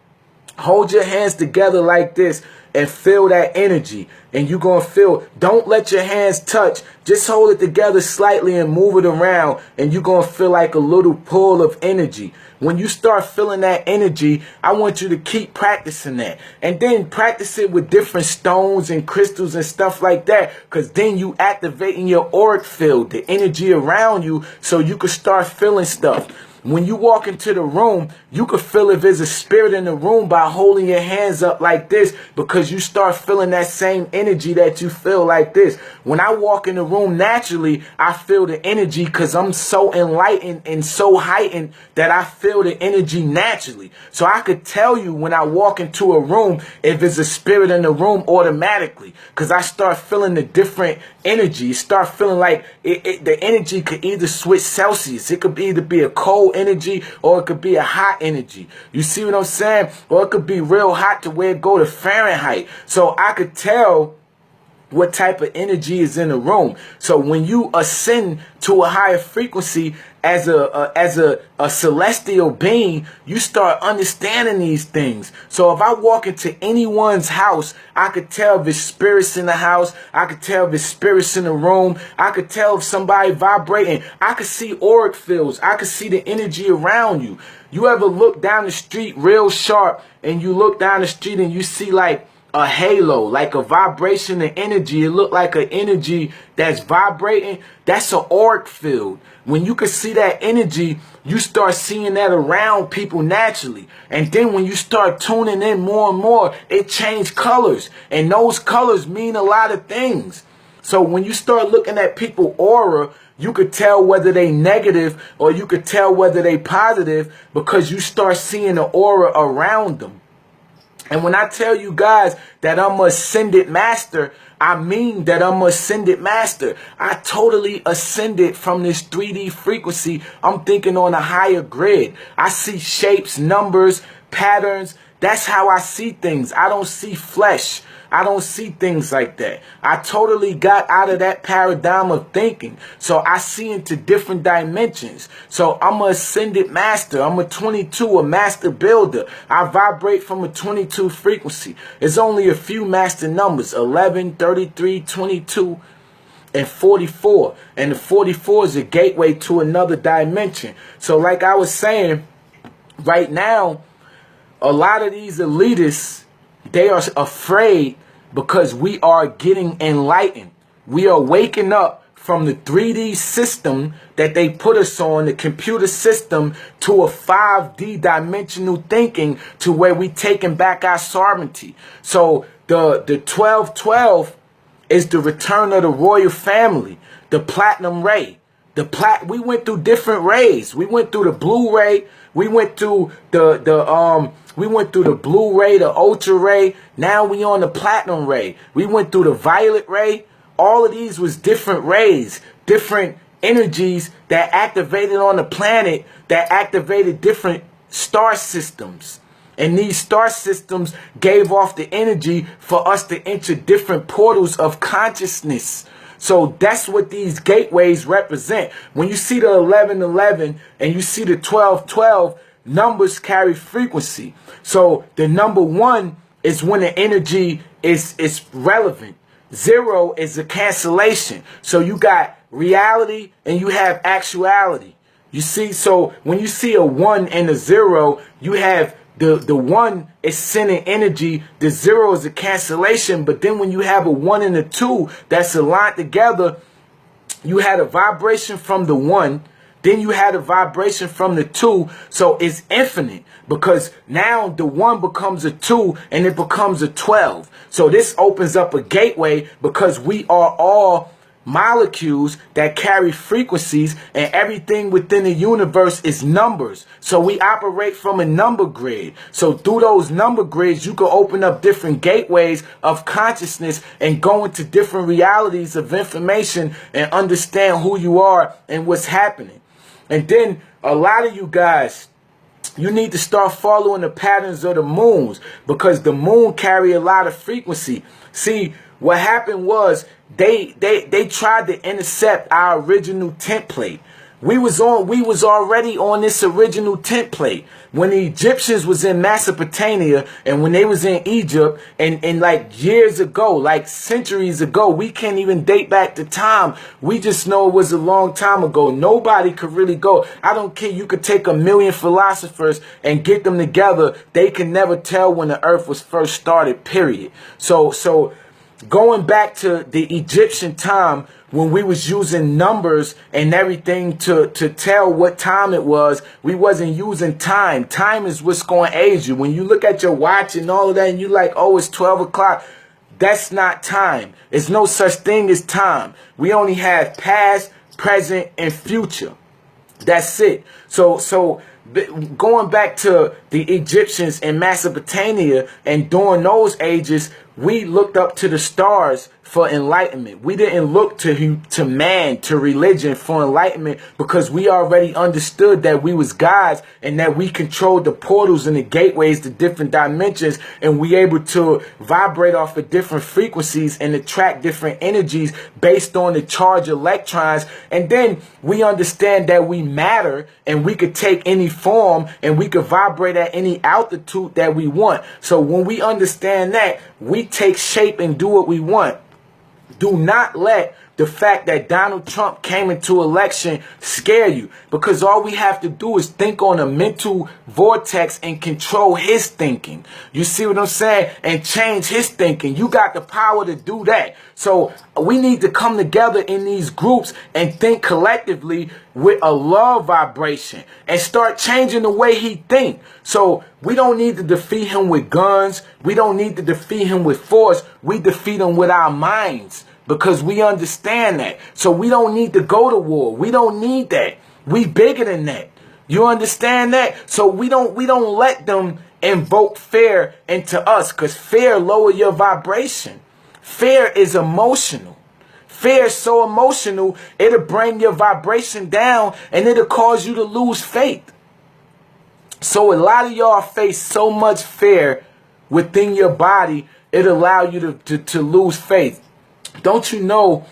Hold your hands together like this and feel that energy. And you're going to feel, don't let your hands touch. Just hold it together slightly and move it around. And you're going to feel like a little pull of energy. When you start feeling that energy, I want you to keep practicing that. And then practice it with different stones and crystals and stuff like that. Because then you activating your auric field, the energy around you, so you can start feeling stuff. When you walk into the room, you can feel if there's a spirit in the room by holding your hands up like this, because you start feeling that same energy that you feel like this. When I walk in the room naturally, I feel the energy because I'm so enlightened and so heightened that I feel the energy naturally. So I could tell you when I walk into a room if there's a spirit in the room automatically, because I start feeling the different energy. Start feeling like the energy could either switch Celsius. It could either be a cold energy or it could be a hot energy. You see what I'm saying? Or it could be real hot to where it go to Fahrenheit. So I could tell what type of energy is in the room. So when you ascend to a higher frequency as a celestial being, you start understanding these things. So if I walk into anyone's house, I could tell if there's spirits in the house. I could tell if there's spirits in the room. I could tell if somebody vibrating. I could see auric fields. I could see the energy around you. You ever look down the street real sharp and you look down the street and you see like a halo, like a vibration of energy? It look like an energy that's vibrating. That's an auric field. When you can see that energy, you start seeing that around people naturally. And then when you start tuning in more and more, it changes colors. And those colors mean a lot of things. So when you start looking at people's aura, you could tell whether they negative or you could tell whether they positive, because you start seeing the aura around them. And when I tell you guys that I'm an ascended master, I mean that I'm an ascended master. I totally ascended from this 3D frequency. I'm thinking on a higher grid. I see shapes, numbers, patterns. That's how I see things. I don't see flesh. I don't see things like that. I totally got out of that paradigm of thinking. So I see into different dimensions. So I'm an ascended master. I'm a 22, a master builder. I vibrate from a 22 frequency. There's only a few master numbers: 11, 33, 22, and 44. And the 44 is a gateway to another dimension. So like I was saying, right now, a lot of these elitists, they are afraid because we are getting enlightened. We are waking up from the 3D system that they put us on, the computer system, to a 5D dimensional thinking to where we taking back our sovereignty. So the 1212 is the return of the royal family, the platinum ray. We went through different rays. We went through the blue ray. We went through the blue ray, the ultra ray. Now we on the platinum ray. We went through the violet ray. All of these was different rays, different energies that activated on the planet, that activated different star systems. And these star systems gave off the energy for us to enter different portals of consciousness. So that's what these gateways represent. When you see the 1111 and you see the 1212, numbers carry frequency. So the number 1 is when the energy is relevant. 0 is a cancellation. So you got reality and you have actuality. You see, so when you see a 1 and a 0, you have the 1 is sending energy, the 0 is a cancellation. But then when you have a 1 and a 2 that's aligned together, you had a vibration from the 1, then you had a vibration from the 2. So it's infinite, because now the 1 becomes a 2 and it becomes a 12. So this opens up a gateway, because we are all molecules that carry frequencies, and everything within the universe is numbers. So we operate from a number grid. So through those number grids, you can open up different gateways of consciousness and go into different realities of information and understand who you are and what's happening. And then a lot of you guys, you need to start following the patterns of the moons, because the moon carry a lot of frequency. See, what happened was they tried to intercept our original template. We was already on this original template when the Egyptians was in Mesopotamia, and when they was in Egypt, and like years ago, like centuries ago. We can't even date back the time. We just know it was a long time ago. Nobody could really go. I don't care. You could take 1,000,000 philosophers and get them together. They can never tell when the earth was first started, period. So going back to the Egyptian time, when we was using numbers and everything to tell what time it was, we wasn't using time. Time is what's going to age you. When you look at your watch and all of that, and you like, oh, it's 12 o'clock. That's not time. There's no such thing as time. We only have past, present, and future. That's it. So going back to the Egyptians in Mesopotamia, and during those ages, we looked up to the stars for enlightenment. We didn't look to man, to religion for enlightenment, because we already understood that we was gods and that we controlled the portals and the gateways to different dimensions, and we able to vibrate off of different frequencies and attract different energies based on the charged electrons. And then we understand that we matter, and we could take any form, and we could vibrate at any altitude that we want. So when we understand that, we take shape and do what we want. Do not let the fact that Donald Trump came into election scare you, because all we have to do is think on a mental vortex and control his thinking. You see what I'm saying? And change his thinking. You got the power to do that. So we need to come together in these groups and think collectively with a love vibration and start changing the way he thinks. So we don't need to defeat him with guns. We don't need to defeat him with force. We defeat him with our minds, because we understand that. So we don't need to go to war. We don't need that. We bigger than that. You understand that? So we don't let them invoke fear into us, because fear lower your vibration. Fear is emotional. Fear is so emotional, it'll bring your vibration down, and it'll cause you to lose faith. So a lot of y'all face so much fear within your body, it'll allow you to lose faith. Don't you know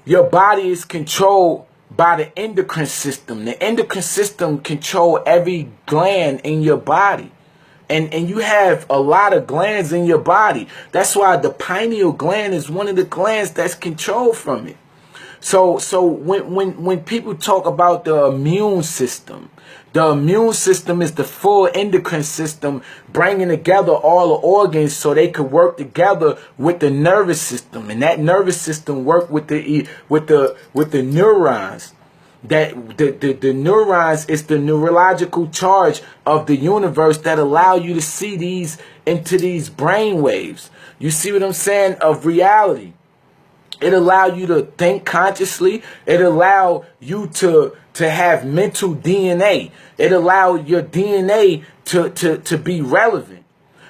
your body is controlled by the endocrine system? The endocrine system controls every gland in your body. And you have a lot of glands in your body. That's why the pineal gland is one of the glands that's controlled from it. So when people talk about the immune system is the full endocrine system, bringing together all the organs so they could work together with the nervous system, and that nervous system work with the neurons. That the neurons is the neurological charge of the universe that allow you to see these into these brain waves. You see what I'm saying? Of reality. It allow you to think consciously. It allow you to have mental DNA. It allow your DNA to be relevant.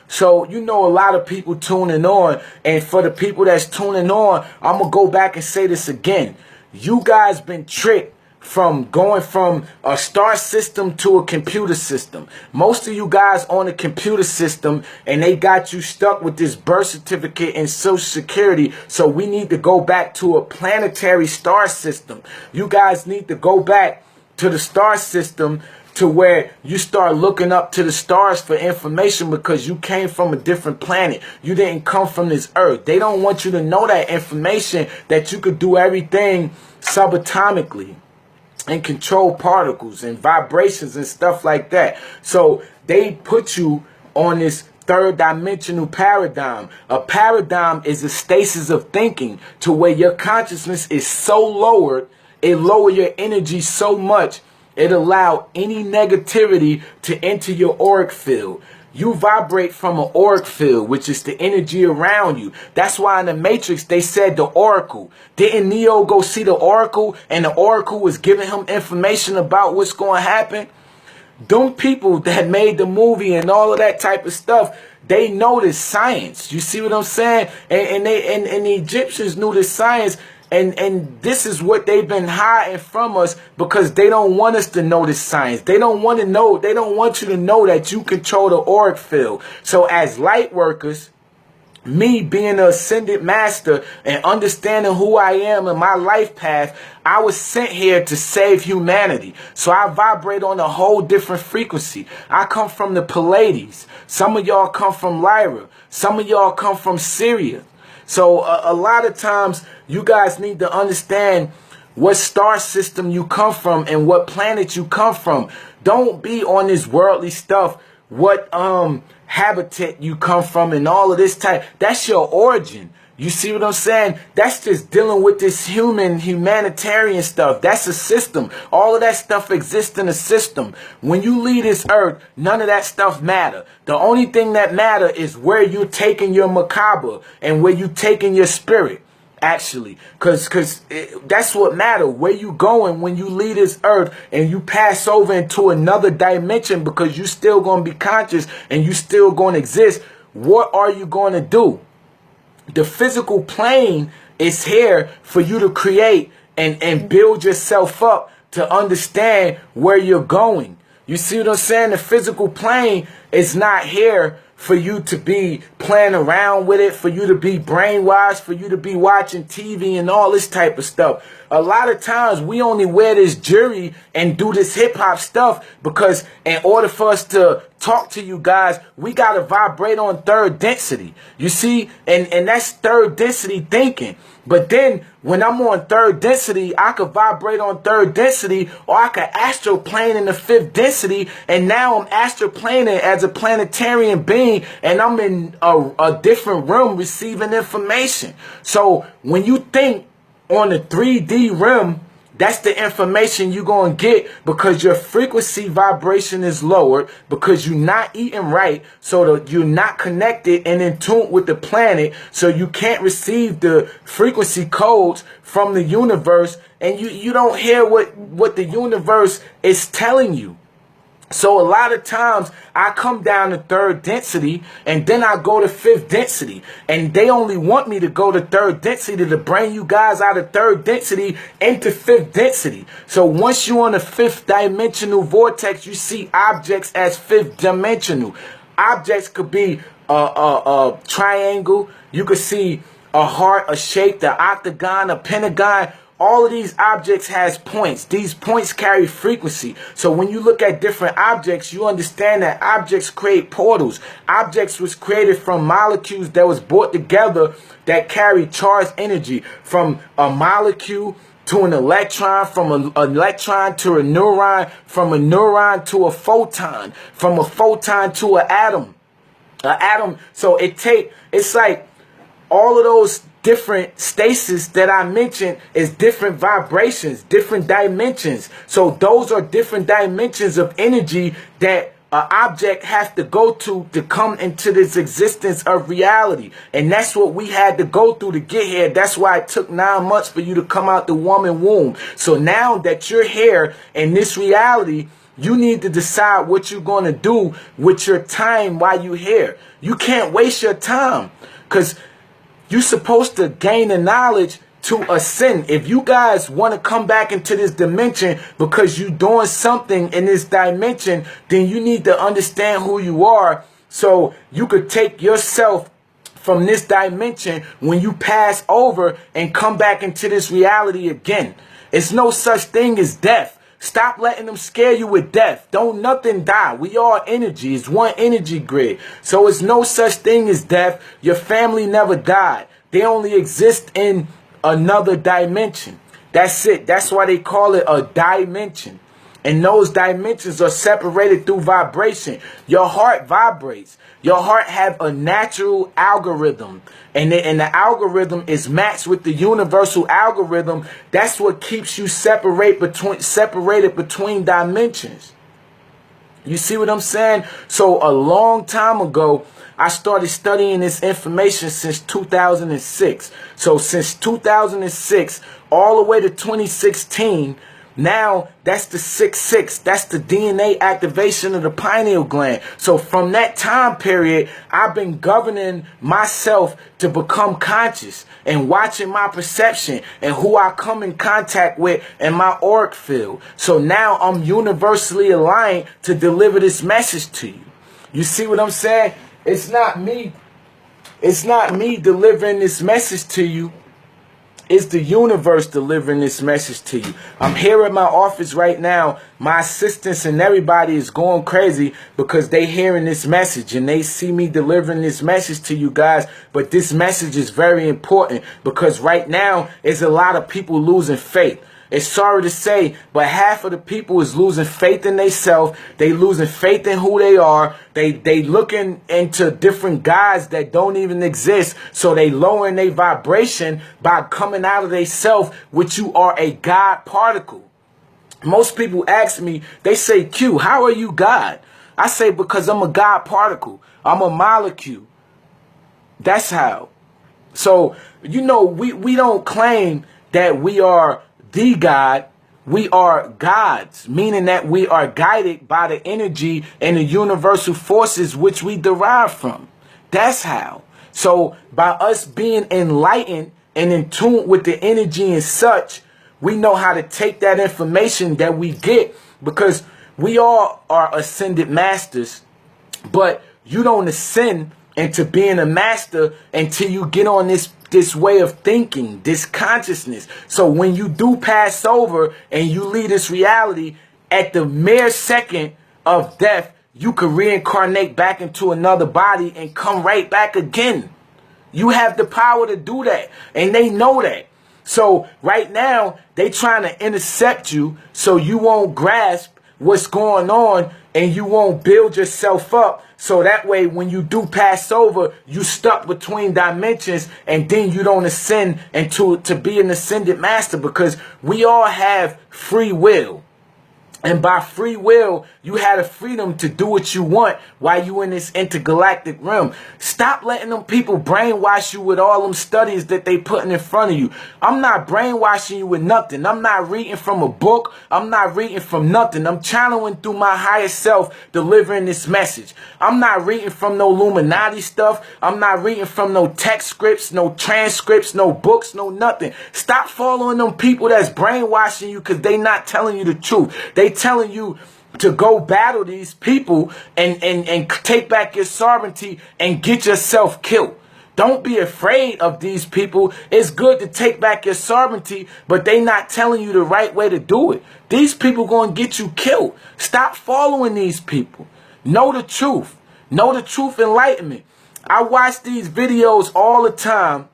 So, you know, a lot of people tuning on, and for the people that's tuning on, I'm going to go back and say this again. You guys been tricked from going from a star system to a computer system. Most of you guys on a computer system, and they got you stuck with this birth certificate and social security. So we need to go back to a planetary star system. You guys need to go back to the star system, to where you start looking up to the stars for information, because you came from a different planet. You didn't come from this earth. They don't want you to know that information, that you could do everything subatomically and control particles and vibrations and stuff like that. So they put you on this third dimensional paradigm. A paradigm is a stasis of thinking, to where your consciousness is so lowered, it lower your energy so much, it allow any negativity to enter your auric field. You vibrate from an auric field, which is the energy around you. That's why in the Matrix they said the oracle. Didn't Neo go see the oracle, and the oracle was giving him information about what's going to happen? Them people that made the movie and all of that type of stuff, they know this science. You see what I'm saying? And the Egyptians knew this science. And this is what they've been hiding from us, because they don't want us to know this science. They don't want to know. They don't want you to know that you control the auric field. So as light workers, me being an ascended master and understanding who I am and my life path, I was sent here to save humanity. So I vibrate on a whole different frequency. I come from the Pleiades. Some of y'all come from Lyra. Some of y'all come from Syria. So a lot of times you guys need to understand what star system you come from and what planet you come from. Don't be on this worldly stuff. What habitat you come from and all of this type. That's your origin. You see what I'm saying? That's just dealing with this humanitarian stuff. That's a system. All of that stuff exists in a system. When you leave this earth, none of that stuff matter. The only thing that matter is where you're taking your macabre and where you're taking your spirit. Actually, because that's what matter. Where you going when you leave this earth and you pass over into another dimension, because you still going to be conscious and you still going to exist. What are you going to do? The physical plane is here for you to create and build yourself up to understand where you're going. You see what I'm saying? The physical plane is not here for you to be playing around with it, for you to be brainwashed, for you to be watching TV and all this type of stuff. A lot of times we only wear this jewelry and do this hip hop stuff because in order for us to talk to you guys, we got to vibrate on third density. You see? And that's third density thinking. But then when I'm on third density, I could vibrate on third density, or I could astral plane in the fifth density. And now I'm astral planing as a planetarian being, and I'm in a different room receiving information. So when you think on the 3D realm, that's the information you're going to get, because your frequency vibration is lowered, because you're not eating right, so that you're not connected and in tune with the planet, so you can't receive the frequency codes from the universe, and you don't hear what the universe is telling you. So a lot of times I come down to third density and then I go to fifth density, and they only want me to go to third density to bring you guys out of third density into fifth density. So once you're on the fifth dimensional vortex, you see objects as fifth dimensional. Objects could be a triangle. You could see a heart, a shape, the octagon, a pentagon. All of these objects has points. These points carry frequency. So when you look at different objects, you understand that objects create portals. Objects was created from molecules that was brought together that carry charged energy. From a molecule to an electron, from an electron to a neuron, from a neuron to a photon, from a photon to an atom. An atom. So it's like all of those different stasis that I mentioned is different vibrations, different dimensions. So those are different dimensions of energy that an object has to go to come into this existence of reality. And that's what we had to go through to get here. That's why it took 9 months for you to come out the woman womb. So now that you're here in this reality, you need to decide what you're going to do with your time while you're here. You can't waste your time, because you're supposed to gain the knowledge to ascend. If you guys want to come back into this dimension because you're doing something in this dimension, then you need to understand who you are, so you could take yourself from this dimension when you pass over and come back into this reality again. It's no such thing as death. Stop letting them scare you with death. Don't nothing die. We are energy. It's one energy grid. So it's no such thing as death. Your family never died. They only exist in another dimension. That's it. That's why they call it a dimension. And those dimensions are separated through vibration. Your heart vibrates. Your heart have a natural algorithm. And the algorithm is matched with the universal algorithm. That's what keeps you separated between dimensions. You see what I'm saying? So a long time ago, I started studying this information since 2006. So since 2006 all the way to 2016, now that's the 6-6. That's the DNA activation of the pineal gland. So from that time period, I've been governing myself to become conscious and watching my perception and who I come in contact with in my auric field. So now I'm universally aligned to deliver this message to you. You see what I'm saying? It's not me. It's not me delivering this message to you. It's the universe delivering this message to you. I'm here at my office right now. My assistants and everybody is going crazy because they hearing this message and they see me delivering this message to you guys. But this message is very important because right now there's a lot of people losing faith. It's sorry to say, but half of the people is losing faith in themselves. They losing faith in who they are. They looking into different gods that don't even exist. So they lowering their vibration by coming out of themselves, which you are a God particle. Most people ask me, they say, Q, how are you God? I say, because I'm a God particle. I'm a molecule. That's how. So, you know, we don't claim that we are the God. We are gods, meaning that we are guided by the energy and the universal forces which we derive from. That's how. So by us being enlightened and in tune with the energy and such, we know how to take that information that we get, because we all are ascended masters, but you don't ascend into being a master until you get on this way of thinking, this consciousness. So when you do pass over and you leave this reality, at the mere second of death, you could reincarnate back into another body and come right back again. You have the power to do that, and they know that. So right now, they trying to intercept you so you won't grasp what's going on and you won't build yourself up. So that way, when you do pass over, you stuck between dimensions, and then you don't ascend into to be an ascended master, because we all have free will. And by free will, you had a freedom to do what you want while you in this intergalactic realm. Stop letting them people brainwash you with all them studies that they putting in front of you. I'm not brainwashing you with nothing. I'm not reading from a book. I'm not reading from nothing. I'm channeling through my higher self, delivering this message. I'm not reading from no Illuminati stuff. I'm not reading from no text scripts, no transcripts, no books, no nothing. Stop following them people that's brainwashing you because they not telling you the truth. They telling you to go battle these people and take back your sovereignty and get yourself killed. Don't be afraid of these people. It's good to take back your sovereignty, but they not telling you the right way to do it. These people going to get you killed. Stop following these people. Know the truth. Know the truth, enlightenment. I watch these videos all the time,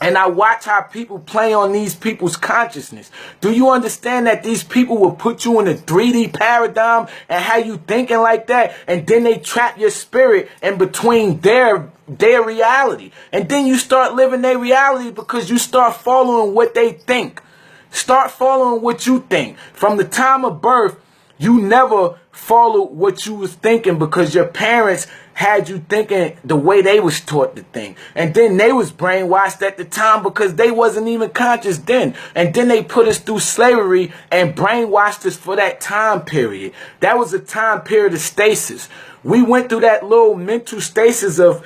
And I watch how people play on these people's consciousness. Do you understand that these people will put you in a 3D paradigm and how you thinking like that? And then they trap your spirit in between their reality. And then you start living their reality because you start following what they think. Start following what you think. From the time of birth, you never followed what you was thinking because your parents had you thinking the way they was taught to think. And then they was brainwashed at the time because they wasn't even conscious then. And then they put us through slavery and brainwashed us for that time period. That was a time period of stasis. We went through that little mental stasis of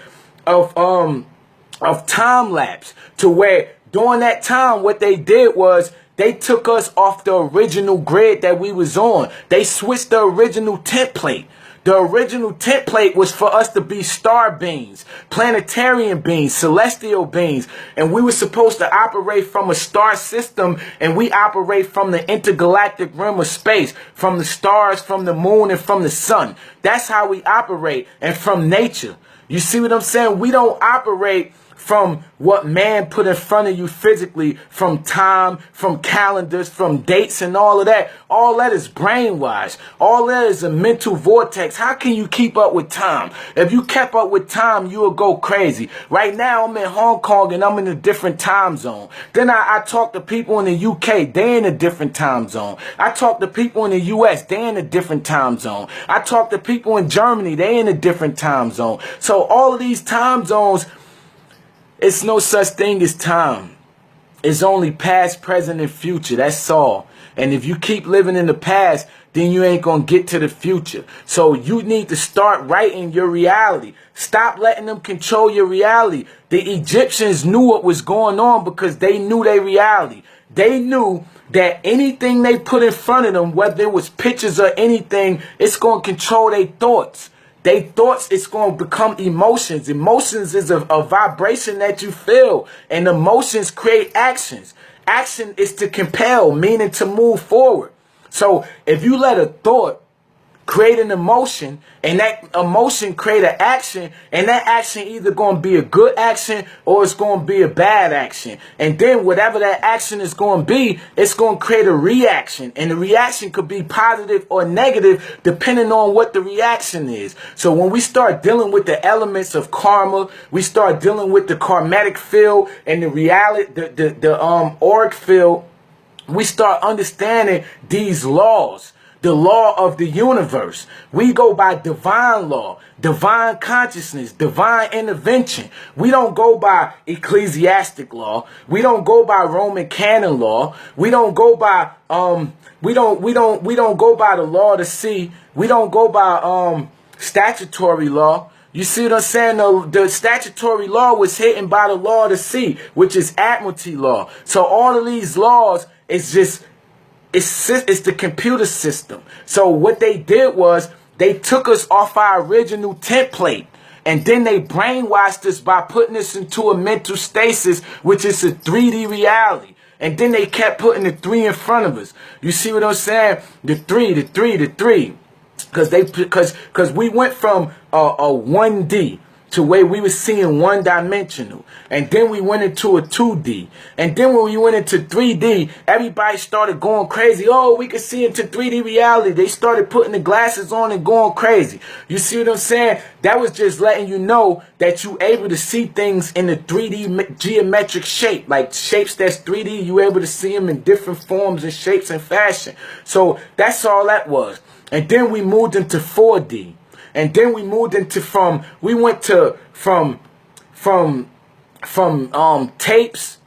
time lapse to where during that time what they did was they took us off the original grid that we was on. They switched the original template. The original template was for us to be star beings, planetarian beings, celestial beings. And we were supposed to operate from a star system, and we operate from the intergalactic realm of space, from the stars, from the moon, and from the sun. That's how we operate, and from nature. You see what I'm saying? We don't operate from what man put in front of you physically, from time, from calendars, from dates and all of that. All that is brainwashed. All that is a mental vortex. How can you keep up with time? If you kept up with time, you would go crazy. Right now, I'm in Hong Kong and I'm in a different time zone. Then I talk to people in the UK, they're in a different time zone. I talk to people in the US, they're in a different time zone. I talk to people in Germany, they're in a different time zone. So all of these time zones, it's no such thing as time. It's only past, present, and future. That's all. And if you keep living in the past, then you ain't going to get to the future. So you need to start writing your reality. Stop letting them control your reality. The Egyptians knew what was going on because they knew their reality. They knew that anything they put in front of them, whether it was pictures or anything, it's going to control their thoughts. They thoughts, it's going to become emotions. Emotions is a vibration that you feel. And emotions create actions. Action is to compel, meaning to move forward. So if you let a thought create an emotion, and that emotion create an action, and that action either going to be a good action or it's going to be a bad action. And then whatever that action is going to be, it's going to create a reaction. And the reaction could be positive or negative depending on what the reaction is. So when we start dealing with the elements of karma, we start dealing with the karmatic field and the reality, the auric field, we start understanding these laws. The law of the universe. We go by divine law, divine consciousness, divine intervention. We don't go by ecclesiastic law. We don't go by Roman canon law. We don't go by we don't go by the law of the sea. We don't go by statutory law. You see what I'm saying? The statutory law was hidden by the law of the sea, which is admiralty law. So all of these laws is just it's the computer system. So what they did was they took us off our original template, and then they brainwashed us by putting us into a mental stasis, which is a 3D reality. And then they kept putting the 3 in front of us. You see what I'm saying? The 3, the 3, the 3. Because we went from a 1D to where we were seeing one-dimensional. And then we went into a 2D. And then when we went into 3D, everybody started going crazy. Oh, we could see into 3D reality. They started putting the glasses on and going crazy. You see what I'm saying? That was just letting you know that you're able to see things in a 3D geometric shape. Like shapes that's 3D, you're able to see them in different forms and shapes and fashion. So that's all that was. And then we moved into 4D. And then we moved into from tapes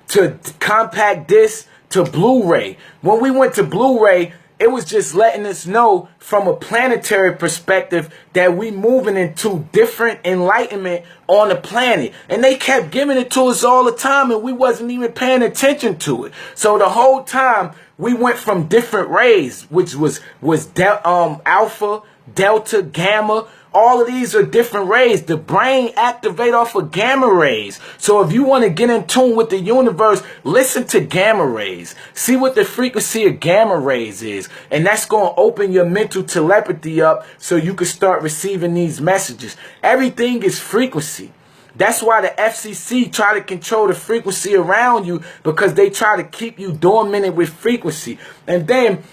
to compact disc to Blu-ray. When we went to Blu-ray, it was just letting us know from a planetary perspective that we moving into different enlightenment on the planet. And they kept giving it to us all the time, and we wasn't even paying attention to it. So the whole time we went from different rays, which was alpha, delta, gamma. All of these are different rays. The brain activate off of gamma rays. So if you want to get in tune with the universe, listen to gamma rays. See what the frequency of gamma rays is. And that's going to open your mental telepathy up so you can start receiving these messages. Everything is frequency. That's why the FCC try to control the frequency around you, because they try to keep you dormant with frequency. And then,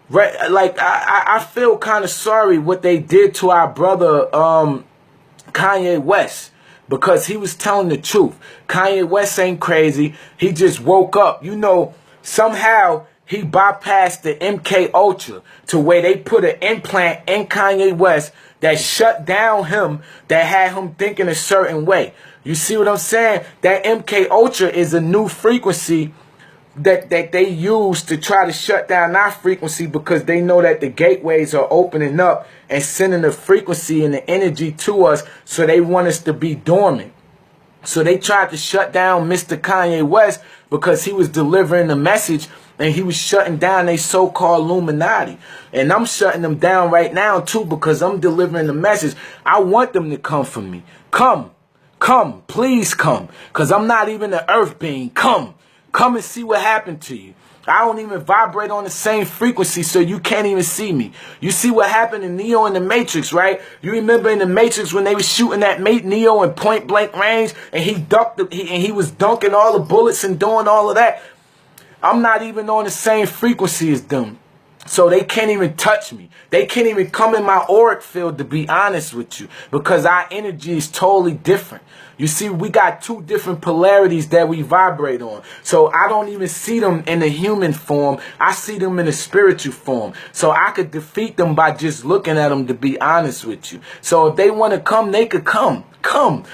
right, like, I feel kind of sorry what they did to our brother Kanye West, because he was telling the truth. Kanye West ain't crazy. He just woke up. You know, somehow he bypassed the MK Ultra to where they put an implant in Kanye West that shut down him, that had him thinking a certain way. You see what I'm saying? That MK Ultra is a new frequency that they use to try to shut down our frequency, because they know that the gateways are opening up and sending the frequency and the energy to us, so they want us to be dormant. So they tried to shut down Mr. Kanye West because he was delivering the message, and he was shutting down they so-called Illuminati. And I'm shutting them down right now too, because I'm delivering the message. I want them to come for me. Come, please come, because I'm not even an earth being. Come and see what happened to you. I don't even vibrate on the same frequency, so you can't even see me. You see what happened in Neo in the Matrix, right? You remember in the Matrix when they were shooting that Neo in point blank range, and he ducked and he was dunking all the bullets and doing all of that. I'm not even on the same frequency as them. So they can't even touch me. They can't even come in my auric field, to be honest with you, because our energy is totally different. You see, we got two different polarities that we vibrate on. So I don't even see them in the human form. I see them in the spiritual form. So I could defeat them by just looking at them, to be honest with you. So if they want to come, they could come. Come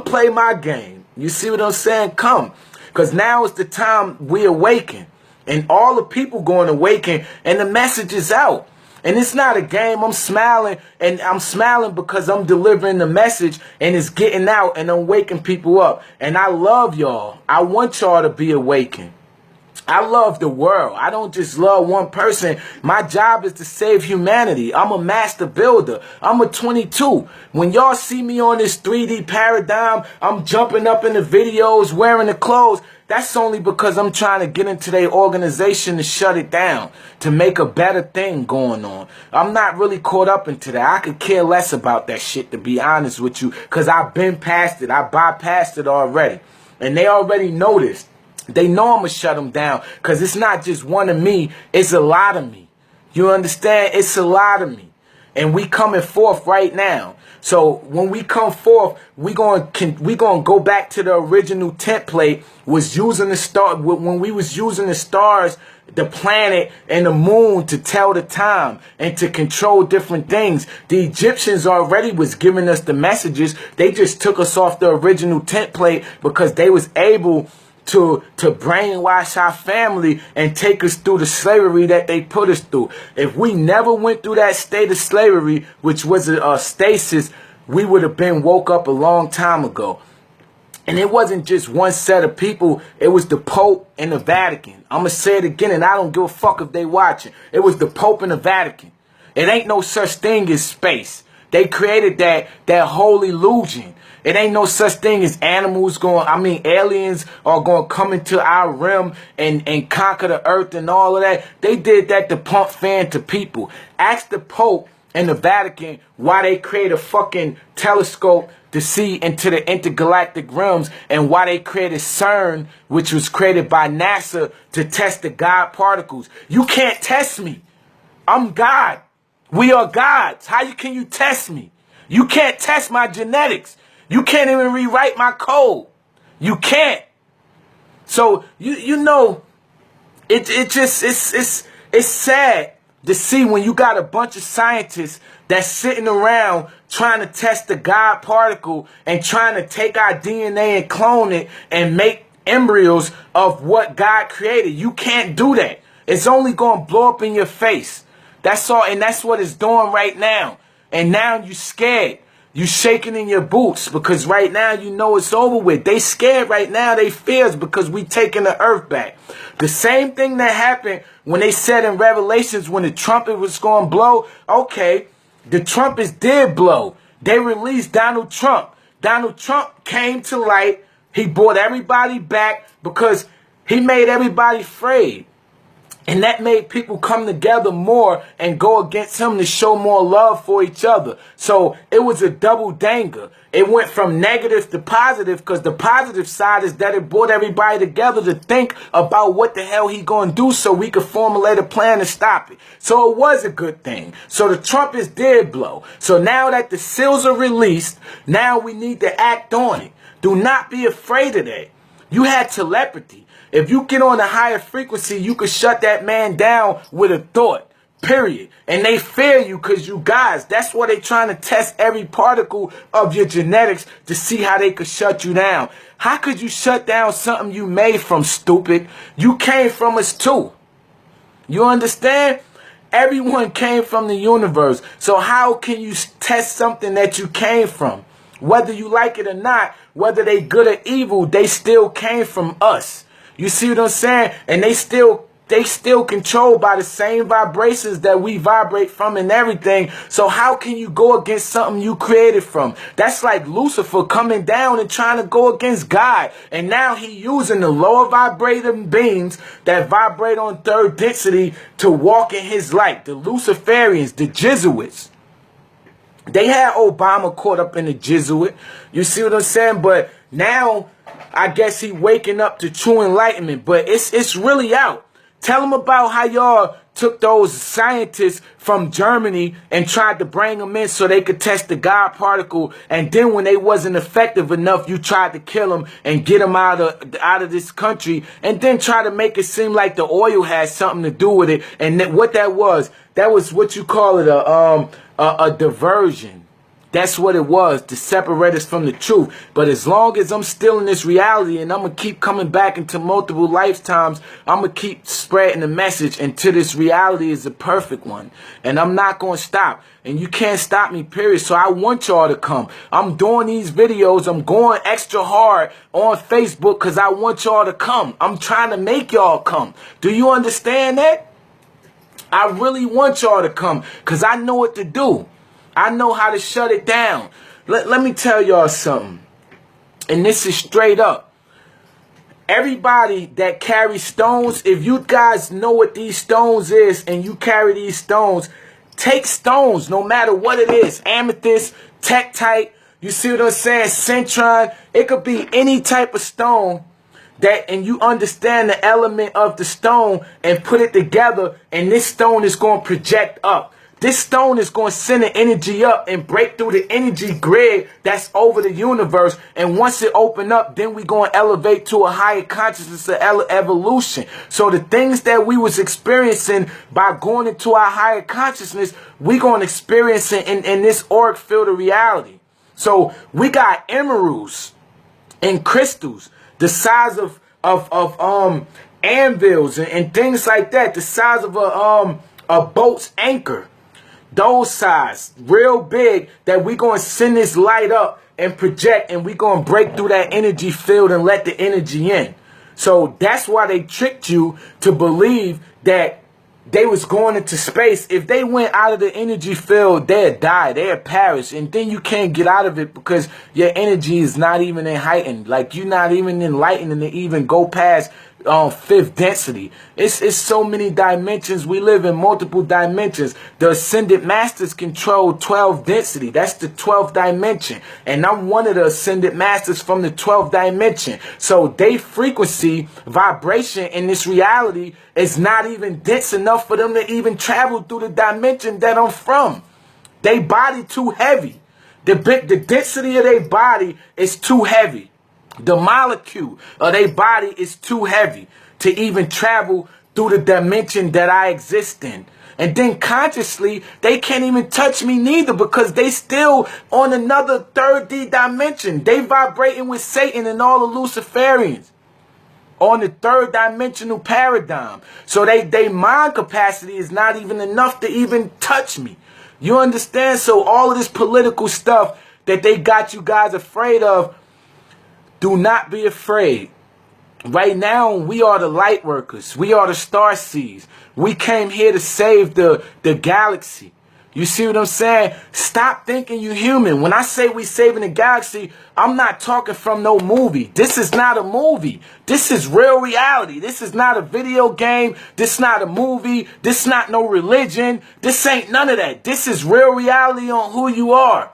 play my game. You see what I'm saying? Come. Because now is the time we awaken. And all the people going to awaken, and the message is out. And it's not a game. I'm smiling, and I'm smiling because I'm delivering the message, and it's getting out, and I'm waking people up. And I love y'all. I want y'all to be awakened. I love the world. I don't just love one person. My job is to save humanity. I'm a master builder. I'm a 22. When y'all see me on this 3D paradigm, I'm jumping up in the videos, wearing the clothes. That's only because I'm trying to get into their organization to shut it down, to make a better thing going on. I'm not really caught up into that. I could care less about that shit, to be honest with you, because I've been past it. I bypassed it already. And they already know this. They know I'm going to shut them down, because it's not just one of me. It's a lot of me. You understand? It's a lot of me. And we coming forth right now. So when we come forth, we going to go back to the original template, was using the star, when we was using the stars, the planet and the moon to tell the time and to control different things. The Egyptians already was giving us the messages. They just took us off the original template because they was able to brainwash our family and take us through the slavery that they put us through. If we never went through that state of slavery, which was a stasis, we would have been woke up a long time ago. And it wasn't just one set of people. It was the Pope and the Vatican. I'm going to say it again, and I don't give a fuck if they watching. It was the Pope and the Vatican. It ain't no such thing as space. They created that whole illusion. It ain't no such thing as aliens are going to come into our realm and conquer the earth and all of that. They did that to pump fear into people. Ask the Pope and the Vatican why they create a fucking telescope to see into the intergalactic realms, and why they created CERN, which was created by NASA to test the God particles. You can't test me. I'm God. We are gods. How can you test me? You can't test my genetics. You can't even rewrite my code. You can't. So you know, it's sad to see when you got a bunch of scientists that's sitting around trying to test the God particle and trying to take our DNA and clone it and make embryos of what God created. You can't do that. It's only going to blow up in your face. That's all, and that's what it's doing right now. And now you scared. You shaking in your boots because right now you know it's over with. They scared right now. They fears because we taking the earth back. The same thing that happened when they said in Revelations when the trumpet was going to blow. Okay, the trumpets did blow. They released Donald Trump. Donald Trump came to light. He brought everybody back because he made everybody afraid. And that made people come together more and go against him to show more love for each other. So it was a double danger. It went from negative to positive, because the positive side is that it brought everybody together to think about what the hell he gonna do so we could formulate a plan to stop it. So it was a good thing. So the trumpets did blow. So now that the seals are released, now we need to act on it. Do not be afraid of that. You had telepathy. If you get on a higher frequency, you could shut that man down with a thought, period. And they fear you because you guys, that's why they trying to test every particle of your genetics to see how they could shut you down. How could you shut down something you made from, stupid? You came from us too. You understand? Everyone came from the universe. So how can you test something that you came from? Whether you like it or not, whether they good or evil, they still came from us. You see what I'm saying? And they still controlled by the same vibrations that we vibrate from and everything. So how can you go against something you created from? That's like Lucifer coming down and trying to go against God. And now he using the lower vibrating beings that vibrate on third density to walk in his light. The Luciferians, the Jesuits. They had Obama caught up in the Jesuit. You see what I'm saying? But now I guess he waking up to true enlightenment. But it's really out. Tell him about how y'all took those scientists from Germany and tried to bring them in so they could test the God particle. And then when they wasn't effective enough, you tried to kill them and get them out of this country. And then try to make it seem like the oil had something to do with it. And what that was what you call it, a diversion. That's what it was, to separate us from the truth. But as long as I'm still in this reality and I'm going to keep coming back into multiple lifetimes, I'm going to keep spreading the message until this reality is the perfect one. And I'm not going to stop. And you can't stop me, period. So I want y'all to come. I'm doing these videos. I'm going extra hard on Facebook because I want y'all to come. I'm trying to make y'all come. Do you understand that? I really want y'all to come because I know what to do. I know how to shut it down. Let me tell y'all something. And this is straight up. Everybody that carries stones, if you guys know what these stones is and you carry these stones, take stones no matter what it is. Amethyst, tektite, you see what I'm saying? Centron. It could be any type of stone that, and you understand the element of the stone and put it together, and this stone is going to project up. This stone is going to send the energy up and break through the energy grid that's over the universe. And once it open up, then we're going to elevate to a higher consciousness of evolution. So the things that we was experiencing by going into our higher consciousness, we're going to experience it in this auric field of reality. So we got emeralds and crystals the size of anvils and things like that, the size of a boat's anchor. Those size, real big, that we're going to send this light up and project, and we're going to break through that energy field and let the energy in. So that's why they tricked you to believe that they was going into space. If they went out of the energy field, they'd die, they'd perish, and then you can't get out of it because your energy is not even heightened. Like, you're not even enlightened to even go past fifth density. It's so many dimensions. We live in multiple dimensions. The ascended masters control 12 density. That's the 12th dimension. And I'm one of the ascended masters from the 12th dimension. So they frequency, vibration in this reality is not even dense enough for them to even travel through the dimension that I'm from. They body too heavy. The density of their body is too heavy. The molecule of their body is too heavy to even travel through the dimension that I exist in. And then consciously, they can't even touch me neither because they still on another 3rd dimension. They vibrating with Satan and all the Luciferians on the 3rd dimensional paradigm. So they mind capacity is not even enough to even touch me. You understand? So all of this political stuff that they got you guys afraid of, do not be afraid. Right now, we are the light workers. We are the starseeds. We came here to save the galaxy. You see what I'm saying? Stop thinking you human. When I say we saving the galaxy, I'm not talking from no movie. This is not a movie. This is real reality. This is not a video game. This is not a movie. This is not no religion. This ain't none of that. This is real reality on who you are.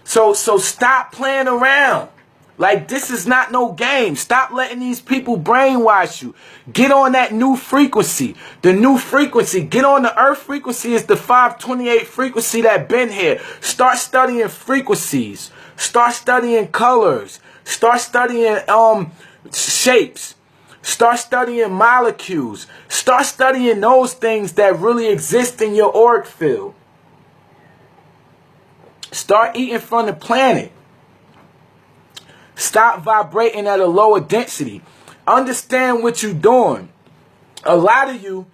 So stop playing around. Like, this is not no game. Stop letting these people brainwash you. Get on that new frequency. The new frequency. Get on the earth frequency is the 528 frequency that been here. Start studying frequencies. Start studying colors. Start studying shapes. Start studying molecules. Start studying those things that really exist in your auric field. Start eating from the planet. Stop vibrating at a lower density. Understand what you're doing. A lot of you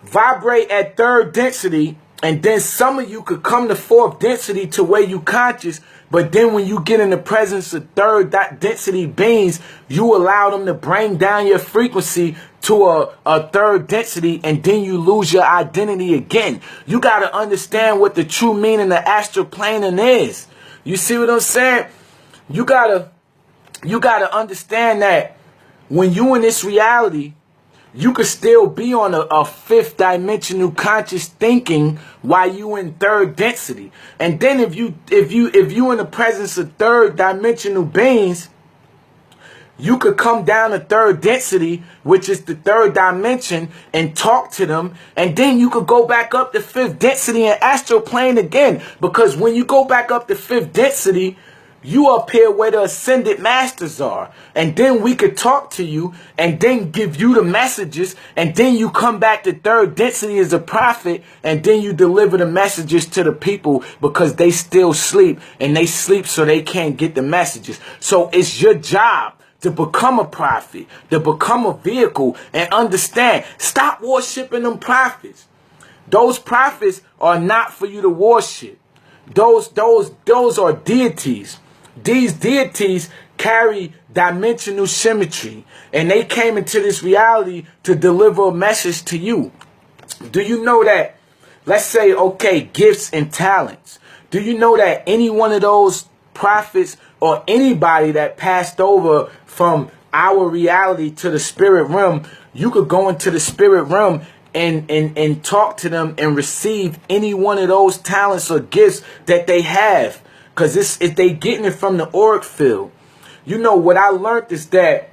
vibrate at third density, and then some of you could come to fourth density to where you conscious, but then when you get in the presence of third density beings, you allow them to bring down your frequency to a third density, and then you lose your identity again. You got to understand what the true meaning of astral planing is. You see what I'm saying? You gotta understand that when you in this reality, you could still be on a fifth dimensional conscious thinking while you in third density. And then if you in the presence of third dimensional beings, you could come down to third density, which is the third dimension, and talk to them. And then you could go back up to fifth density and astral plane again. Because when you go back up to fifth density, you up here where the ascended masters are. And then we could talk to you and then give you the messages. And then you come back to third density as a prophet. And then you deliver the messages to the people because they still sleep. And they sleep so they can't get the messages. So it's your job to become a prophet, to become a vehicle, and understand. Stop worshiping them prophets. Those prophets are not for you to worship. Those are deities. These deities carry dimensional symmetry, and they came into this reality to deliver a message to you. Do you know that, let's say, okay, gifts and talents. Do you know that any one of those prophets or anybody that passed over from our reality to the spirit realm, you could go into the spirit realm and talk to them and receive any one of those talents or gifts that they have, because they getting it from the auric field. You know what I learned is that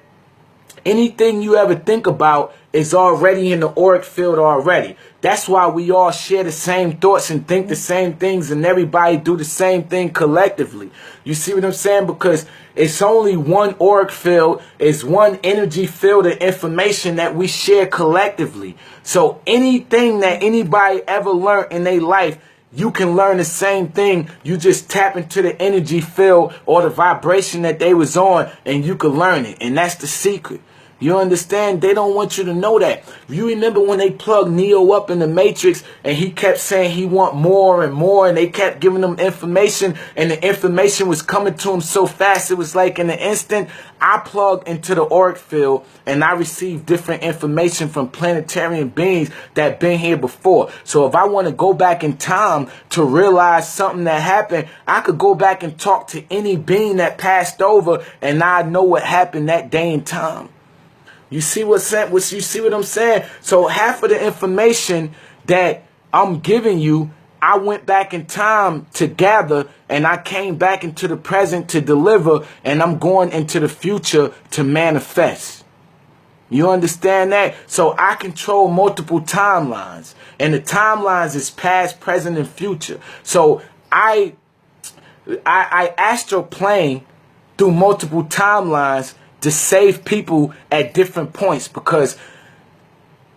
anything you ever think about is already in the auric field already. That's why we all share the same thoughts and think the same things, and everybody do the same thing collectively. You see what I'm saying? Because it's only one auric field, it's one energy field of information that we share collectively. So anything that anybody ever learned in their life, you can learn the same thing. You just tap into the energy field or the vibration that they was on, and you can learn it. And that's the secret. You understand? They don't want you to know that. You remember when they plugged Neo up in the Matrix and he kept saying he want more and more, and they kept giving him information, and the information was coming to him so fast it was like in an instant. I plugged into the auric field and I received different information from planetarian beings that been here before. So if I want to go back in time to realize something that happened, I could go back and talk to any being that passed over, and I know what happened that day and time. You see you see what I'm saying? So half of the information that I'm giving you, I went back in time to gather, and I came back into the present to deliver, and I'm going into the future to manifest. You understand that? So I control multiple timelines, and the timelines is past, present, and future. So I astral plane through multiple timelines to save people at different points, because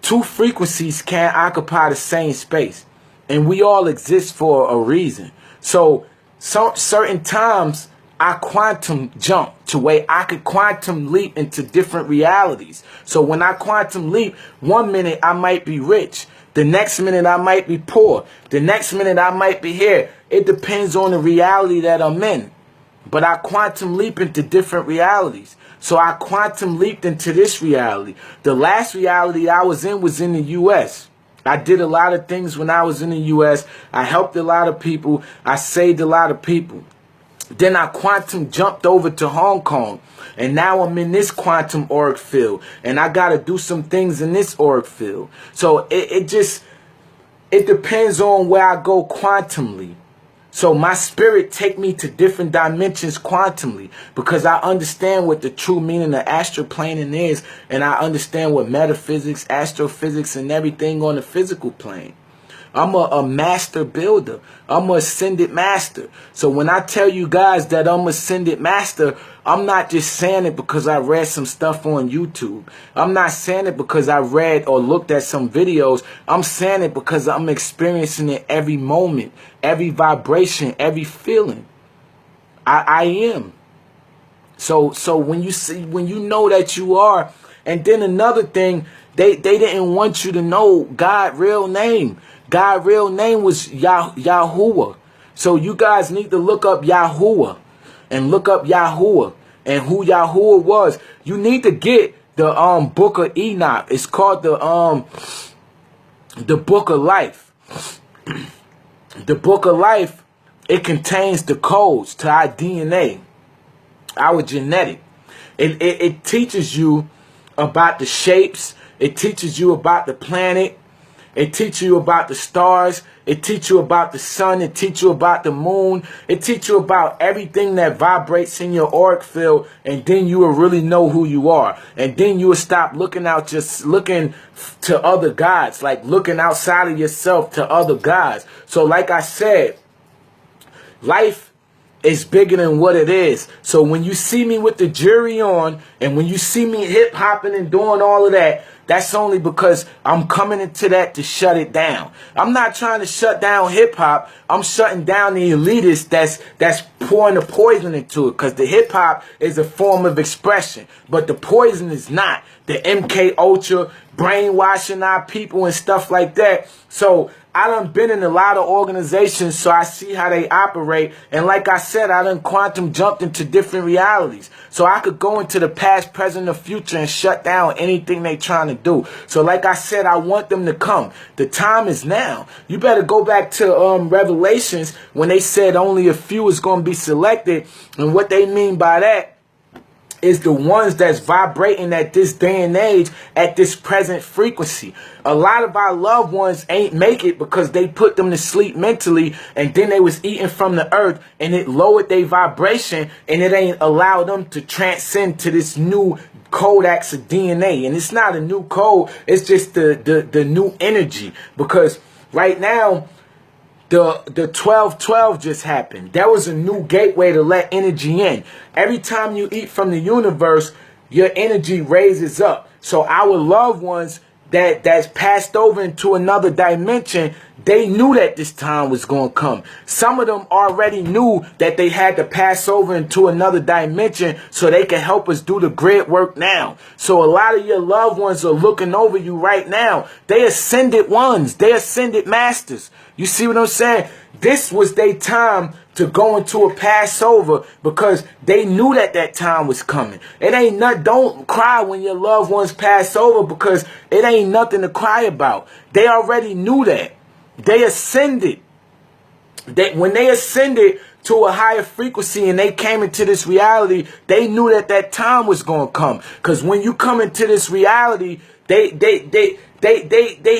two frequencies can't occupy the same space, and we all exist for a reason. So certain times I quantum jump to where I could quantum leap into different realities. So when I quantum leap, 1 minute I might be rich, the next minute I might be poor, the next minute I might be here. It depends on the reality that I'm in. But I quantum leap into different realities. So I quantum leaped into this reality. The last reality I was in the U.S. I did a lot of things when I was in the U.S. I helped a lot of people. I saved a lot of people. Then I quantum jumped over to Hong Kong. And now I'm in this quantum auric field. And I got to do some things in this auric field. So it depends on where I go quantumly. So my spirit take me to different dimensions quantumly, because I understand what the true meaning of astral planing is, and I understand what metaphysics, astrophysics, and everything on the physical plane. I'm a master builder. I'm an ascended master. So when I tell you guys that I'm ascended master, I'm not just saying it because I read some stuff on YouTube. I'm not saying it because I read or looked at some videos. I'm saying it because I'm experiencing it every moment, every vibration, every feeling. I am. So when you know that you are, and then another thing, they didn't want you to know God's real name. God's real name was Yahuwah. So you guys need to look up Yahuwah and look up Yahuwah and who Yahuwah was. You need to get the book of Enoch. It's called the book of life. The book of life, it contains the codes to our DNA, our genetic. It teaches you about the shapes. It teaches you about the planet. It teaches you about the stars. It teaches you about the sun. It teaches you about the moon. It teaches you about everything that vibrates in your auric field. And then you will really know who you are. And then you will stop looking to other gods, like looking outside of yourself to other gods. So like I said, life is bigger than what it is. So when you see me with the jury on, and when you see me hip hopping and doing all of that, that's only because I'm coming into that to shut it down. I'm not trying to shut down hip hop. I'm shutting down the elitists that's pouring the poison into it, because the hip hop is a form of expression, but the poison is not. The MK Ultra brainwashing our people and stuff like that. So I done been in a lot of organizations, so I see how they operate. And like I said, I done quantum jumped into different realities. So I could go into the past, present, or future and shut down anything they trying to do. So like I said, I want them to come. The time is now. You better go back to Revelations when they said only a few is going to be selected. And what they mean by that is the ones that's vibrating at this day and age, at this present frequency. A lot of our loved ones ain't make it because they put them to sleep mentally, and then they was eating from the earth, and it lowered their vibration, and it ain't allowed them to transcend to this new codex of DNA. And it's not a new code, it's just the new energy. Because right now, the 12-12 just happened. That was a new gateway to let energy in. Every time you eat from the universe, your energy raises up. So our loved ones that's passed over into another dimension, they knew that this time was going to come. Some of them already knew that they had to pass over into another dimension so they can help us do the grid work now. So a lot of your loved ones are looking over you right now. They ascended ones. They ascended masters. You see what I'm saying? This was their time to go into a Passover, because they knew that that time was coming. It ain't nothing. Don't cry when your loved ones pass over, because it ain't nothing to cry about. They already knew that. They ascended. When they ascended to a higher frequency and they came into this reality, they knew that that time was going to come. Because when you come into this reality, they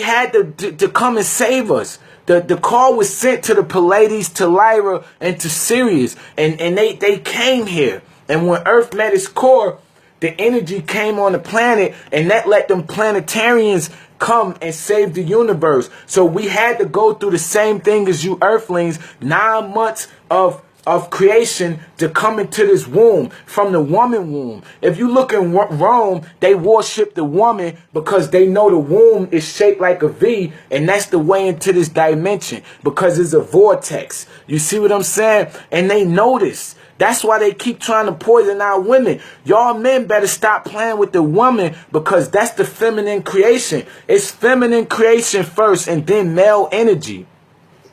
had to come and save us. The call was sent to the Pleiades, to Lyra, and to Sirius. And they came here. And when Earth met its core, the energy came on the planet, and that let them planetarians come and save the universe. So we had to go through the same thing as you Earthlings, 9 months of creation to come into this womb, from the woman womb. If you look in Rome, they worship the woman because they know the womb is shaped like a V, and that's the way into this dimension, because it's a vortex. You see what I'm saying? And they know this. That's why they keep trying to poison our women. Y'all men better stop playing with the woman, because that's the feminine creation. It's feminine creation first, and then male energy.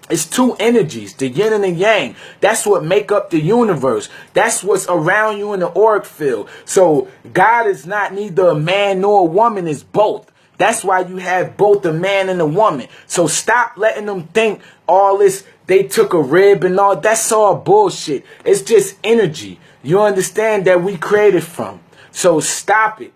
It's two energies, the yin and the yang. That's what make up the universe. That's what's around you in the auric field. So God is not neither a man nor a woman, it's both. That's why you have both a man and a woman. So stop letting them think all this, they took a rib and all. That's all bullshit. It's just energy. You understand that we created from. So stop it.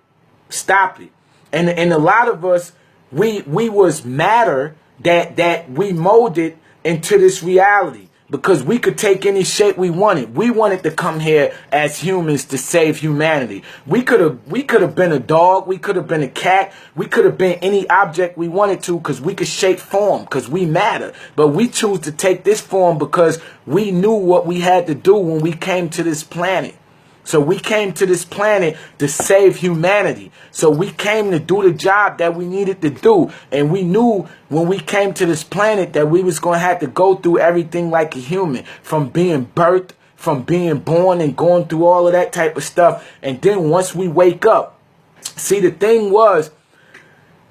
Stop it. And a lot of us, we was matter that we molded into this reality. Because we could take any shape we wanted. We wanted to come here as humans to save humanity. We could have been a dog. We could have been a cat. We could have been any object we wanted to, because we could shape form, because we matter. But we choose to take this form because we knew what we had to do when we came to this planet. So we came to this planet to save humanity. So we came to do the job that we needed to do. And we knew when we came to this planet that we was going to have to go through everything like a human. From being birthed, from being born and going through all of that type of stuff. And then once we wake up. See, the thing was,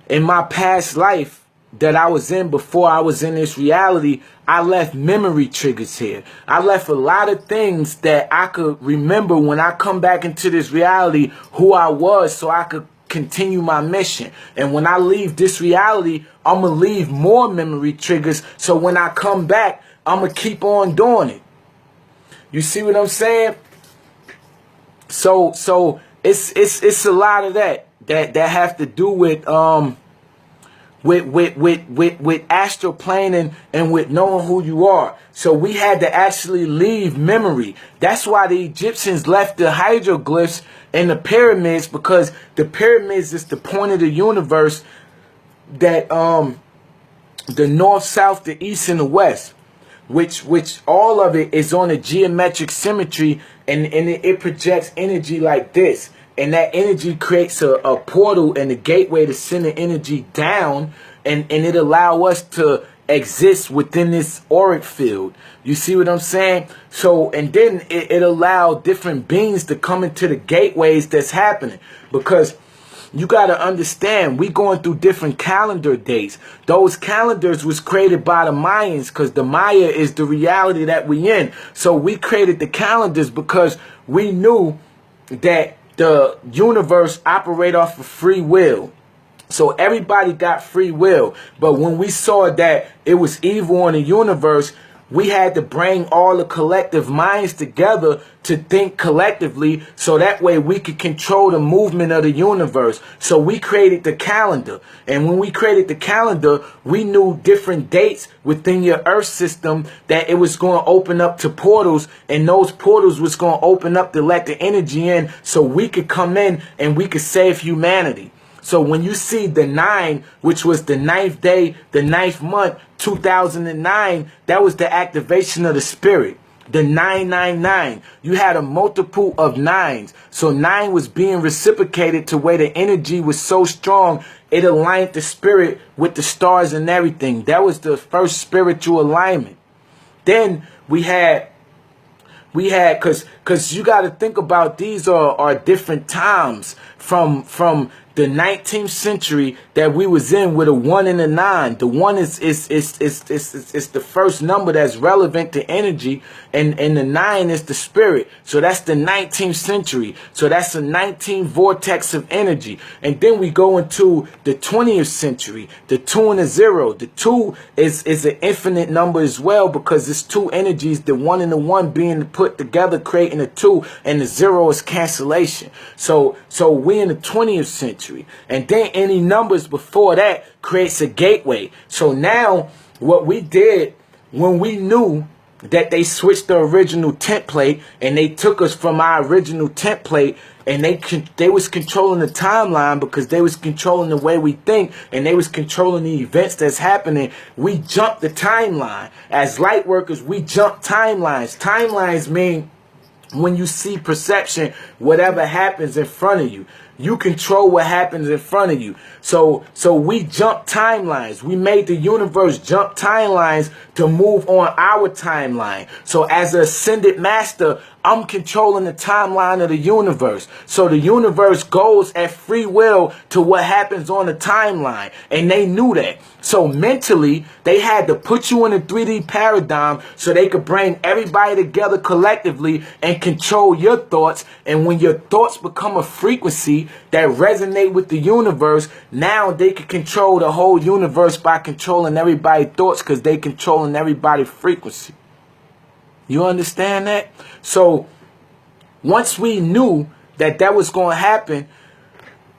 in my past life that I was in before I was in this reality, I left memory triggers here. I left a lot of things that I could remember when I come back into this reality, who I was, so I could continue my mission. And when I leave this reality, I'm going to leave more memory triggers, so when I come back, I'm going to keep on doing it. You see what I'm saying? So it's a lot of that have to do with astral planing and with knowing who you are. So we had to actually leave memory. That's why the Egyptians left the hieroglyphs in the pyramids, because the pyramids is the point of the universe that the north, south, the east, and the west, which all of it is on a geometric symmetry, and it projects energy like this. And that energy creates a portal and a gateway to send the energy down, and it allow us to exist within this auric field. You see what I'm saying? So, and then it allowed different beings to come into the gateways that's happening. Because you got to understand, we going through different calendar dates. Those calendars was created by the Mayans, because the Maya is the reality that we in. So we created the calendars because we knew that the universe operate off of free will. So everybody got free will. But when we saw that it was evil in the universe, we had to bring all the collective minds together to think collectively, so that way we could control the movement of the universe. So we created the calendar. And when we created the calendar, we knew different dates within your Earth system that it was going to open up to portals, and those portals was going to open up to let the energy in, so we could come in and we could save humanity. So when you see the 9, which was the 9th day, the 9th month, 2009, that was the activation of the spirit. The 999. You had a multiple of 9s. So 9 was being reciprocated to where the energy was so strong, it aligned the spirit with the stars and everything. That was the first spiritual alignment. Then we had because you got to think about, these are different times from the 19th century that we was in, with a 1 and a 9. The 1 is the first number that's relevant to energy, and the 9 is the spirit. So that's the 19th century. So that's a 19 vortex of energy. And then we go into the 20th century, the 2 and a 0. The 2 is an infinite number as well, because it's two energies, the 1 and the 1 being put together, creating a 2, and the 0 is cancellation. So we in the 20th century. And then any numbers before that creates a gateway. So now what we did, when we knew that they switched the original template and they took us from our original template, and they was controlling the timeline, because they was controlling the way we think, and they was controlling the events that's happening, we jumped the timeline. As light workers, we jump timelines. Timelines mean when you see perception, whatever happens in front of you, you control what happens in front of you. So we jump timelines. We made the universe jump timelines to move on our timeline. So as an ascended master, I'm controlling the timeline of the universe. So the universe goes at free will to what happens on the timeline. And they knew that. So mentally, they had to put you in a 3D paradigm so they could bring everybody together collectively and control your thoughts. And when your thoughts become a frequency that resonate with the universe, now they can control the whole universe by controlling everybody's thoughts, because they controlling everybody's frequency. You understand that? So once we knew that that was going to happen,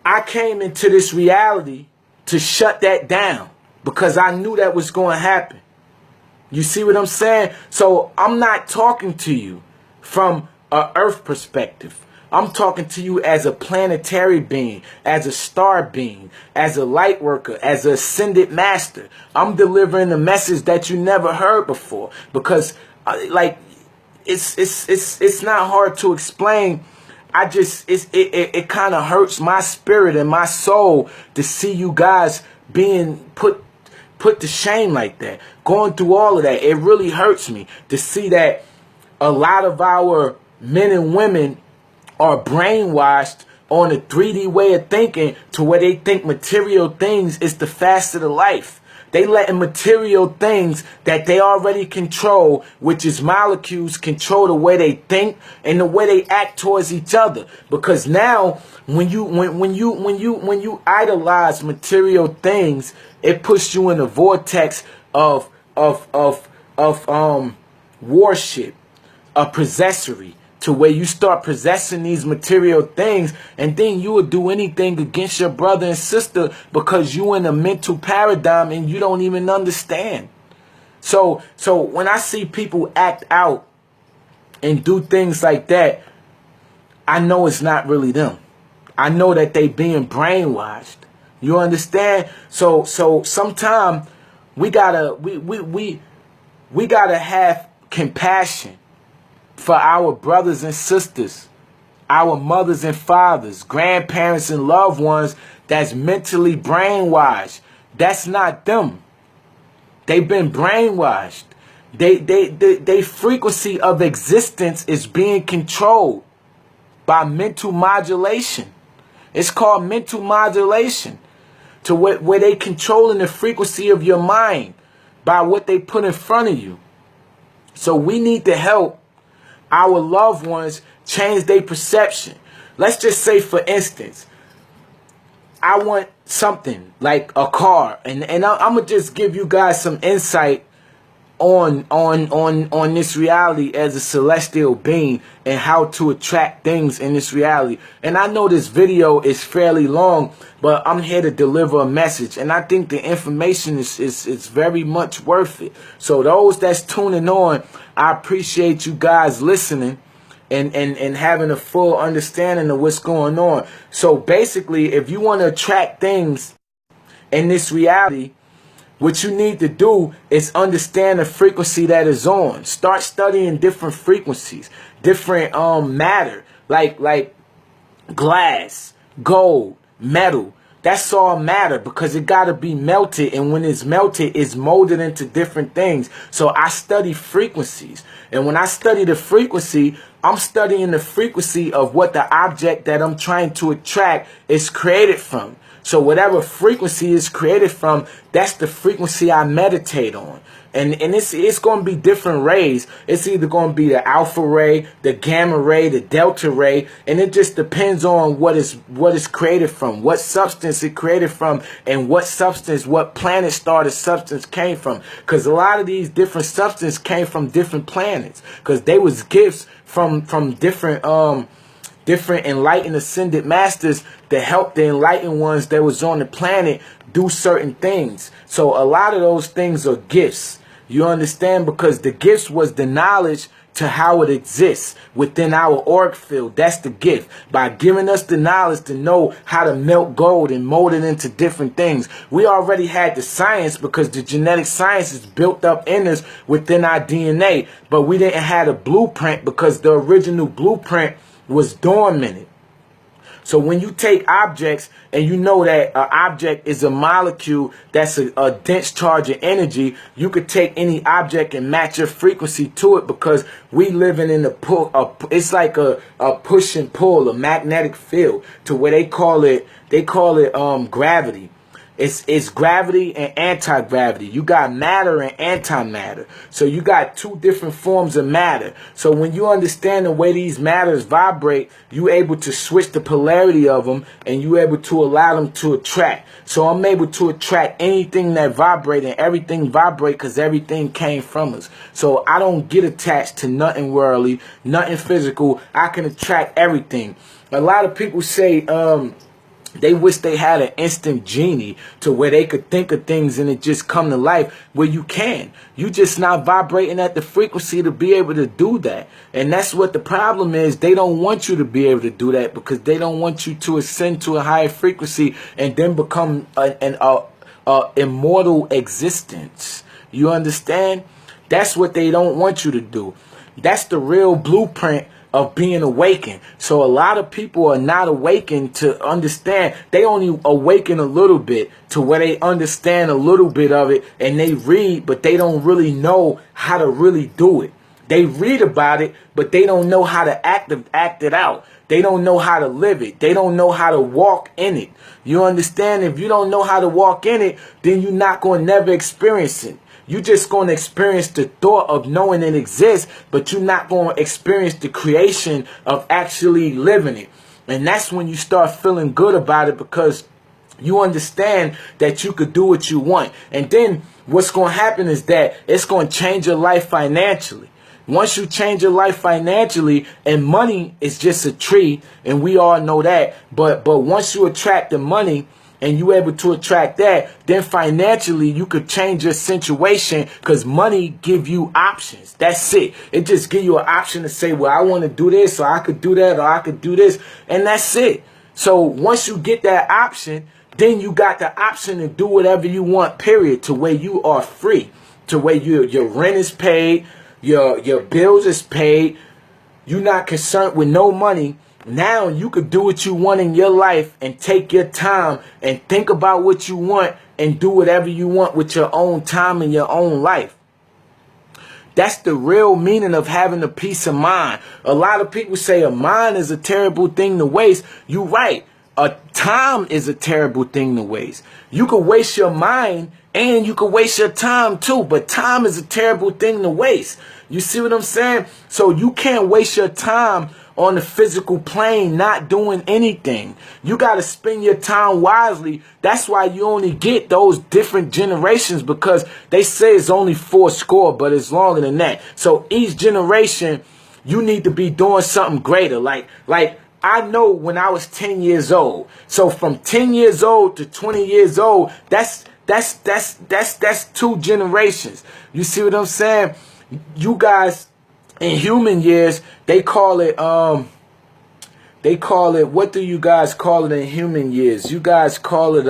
I came into this reality to shut that down, because I knew that was going to happen. You see what I'm saying? So I'm not talking to you from an earth perspective. I'm talking to you as a planetary being, as a star being, as a light worker, as an ascended master. I'm delivering a message that you never heard before, because like it's not hard to explain. It kind of hurts my spirit and my soul to see you guys being put to shame like that, going through all of that. It really hurts me to see that a lot of our men and women are brainwashed on a 3D way of thinking, to where they think material things is the facet of life. They letting material things that they already control, which is molecules, control the way they think and the way they act towards each other. Because now, when you idolize material things, it puts you in a vortex of worship, a possessory, to where you start possessing these material things, and then you will do anything against your brother and sister because you in a mental paradigm and you don't even understand. So when I see people act out and do things like that, I know it's not really them. I know that they being brainwashed. You understand? So sometimes we gotta have compassion for our brothers and sisters, our mothers and fathers, grandparents and loved ones that's mentally brainwashed. That's not them. They've been brainwashed. They frequency of existence is being controlled by mental modulation. It's called mental modulation, to where they controlling the frequency of your mind by what they put in front of you. So we need to help our loved ones change their perception. Let's just say, for instance, I want something like a car, and I'm gonna just give you guys some insight on this reality as a celestial being and how to attract things in this reality. And I know this video is fairly long, but I'm here to deliver a message, and I think the information is very much worth it. So those that's tuning on, I appreciate you guys listening and having a full understanding of what's going on. So basically, if you want to attract things in this reality, what you need to do is understand the frequency that is on. Start studying different frequencies, different matter, like glass, gold, metal. That's all matter, because it got to be melted, and when it's melted, it's molded into different things. So I study frequencies, and when I study the frequency, I'm studying the frequency of what the object that I'm trying to attract is created from. So whatever frequency is created from, that's the frequency I meditate on. And it's going to be different rays. It's either going to be the alpha ray, the gamma ray, the delta ray, and it just depends on what is created from, what substance it created from, and what planet star the substance came from. Because a lot of these different substances came from different planets, because they was gifts from different enlightened ascended masters to help the enlightened ones that was on the planet do certain things. So a lot of those things are gifts. You understand? Because the gifts was the knowledge to how it exists within our auric field. That's the gift. By giving us the knowledge to know how to melt gold and mold it into different things. We already had the science, because the genetic science is built up in us within our DNA. But we didn't have a blueprint, because the original blueprint was dormant. So when you take objects and you know that an object is a molecule that's a dense charge of energy, you could take any object and match your frequency to it, because we living in a pull. It's like a push and pull, a magnetic field, to where they call it gravity. It's gravity and anti-gravity. You got matter and antimatter. So you got two different forms of matter. So when you understand the way these matters vibrate, you able to switch the polarity of them, and you able to allow them to attract. So I'm able to attract anything that vibrate, and everything vibrate because everything came from us. So I don't get attached to nothing worldly, nothing physical. I can attract everything. A lot of people say, they wish they had an instant genie to where they could think of things and it just come to life. Where you can. You just not vibrating at the frequency to be able to do that. And that's what the problem is. They don't want you to be able to do that, because they don't want you to ascend to a higher frequency and then become an immortal existence. You understand? That's what they don't want you to do. That's the real blueprint of being awakened. So a lot of people are not awakened to understand. They only awaken a little bit to where they understand a little bit of it, and they read, but they don't really know how to really do it. They read about it, but they don't know how to act it out. They don't know how to live it. They don't know how to walk in it. You understand? If you don't know how to walk in it, then you're not going to never experience it. You're just going to experience the thought of knowing it exists, but you're not going to experience the creation of actually living it. And that's when you start feeling good about it, because you understand that you could do what you want. And then what's going to happen is that it's going to change your life financially. Once you change your life financially, and money is just a tree, and we all know that. But once you attract the money, and you able to attract that, then financially you could change your situation, because money give you options. That's it. It just give you an option to say, well, I want to do this, or I could do that, or I could do this, and that's it. So once you get that option, then you got the option to do whatever you want, period, to where you are free, to where your rent is paid, your bills is paid, you're not concerned with no money. Now you could do what you want in your life and take your time and think about what you want and do whatever you want with your own time and your own life. That's the real meaning of having a peace of mind. A lot of people say a mind is a terrible thing to waste. You're right. A time is a terrible thing to waste. You could waste your mind and you could waste your time too, but time is a terrible thing to waste. You see what I'm saying? So you can't waste your time on the physical plane not doing anything. You got to spend your time wisely. That's why you only get those different generations, because they say it's only 40, but it's longer than that. So each generation, you need to be doing something greater. Like I know when I was 10 years old. So from 10 years old to 20 years old, that's 2 generations. You see what I'm saying? You guys, in human years, they call it, what do you guys call it in human years? You guys call it,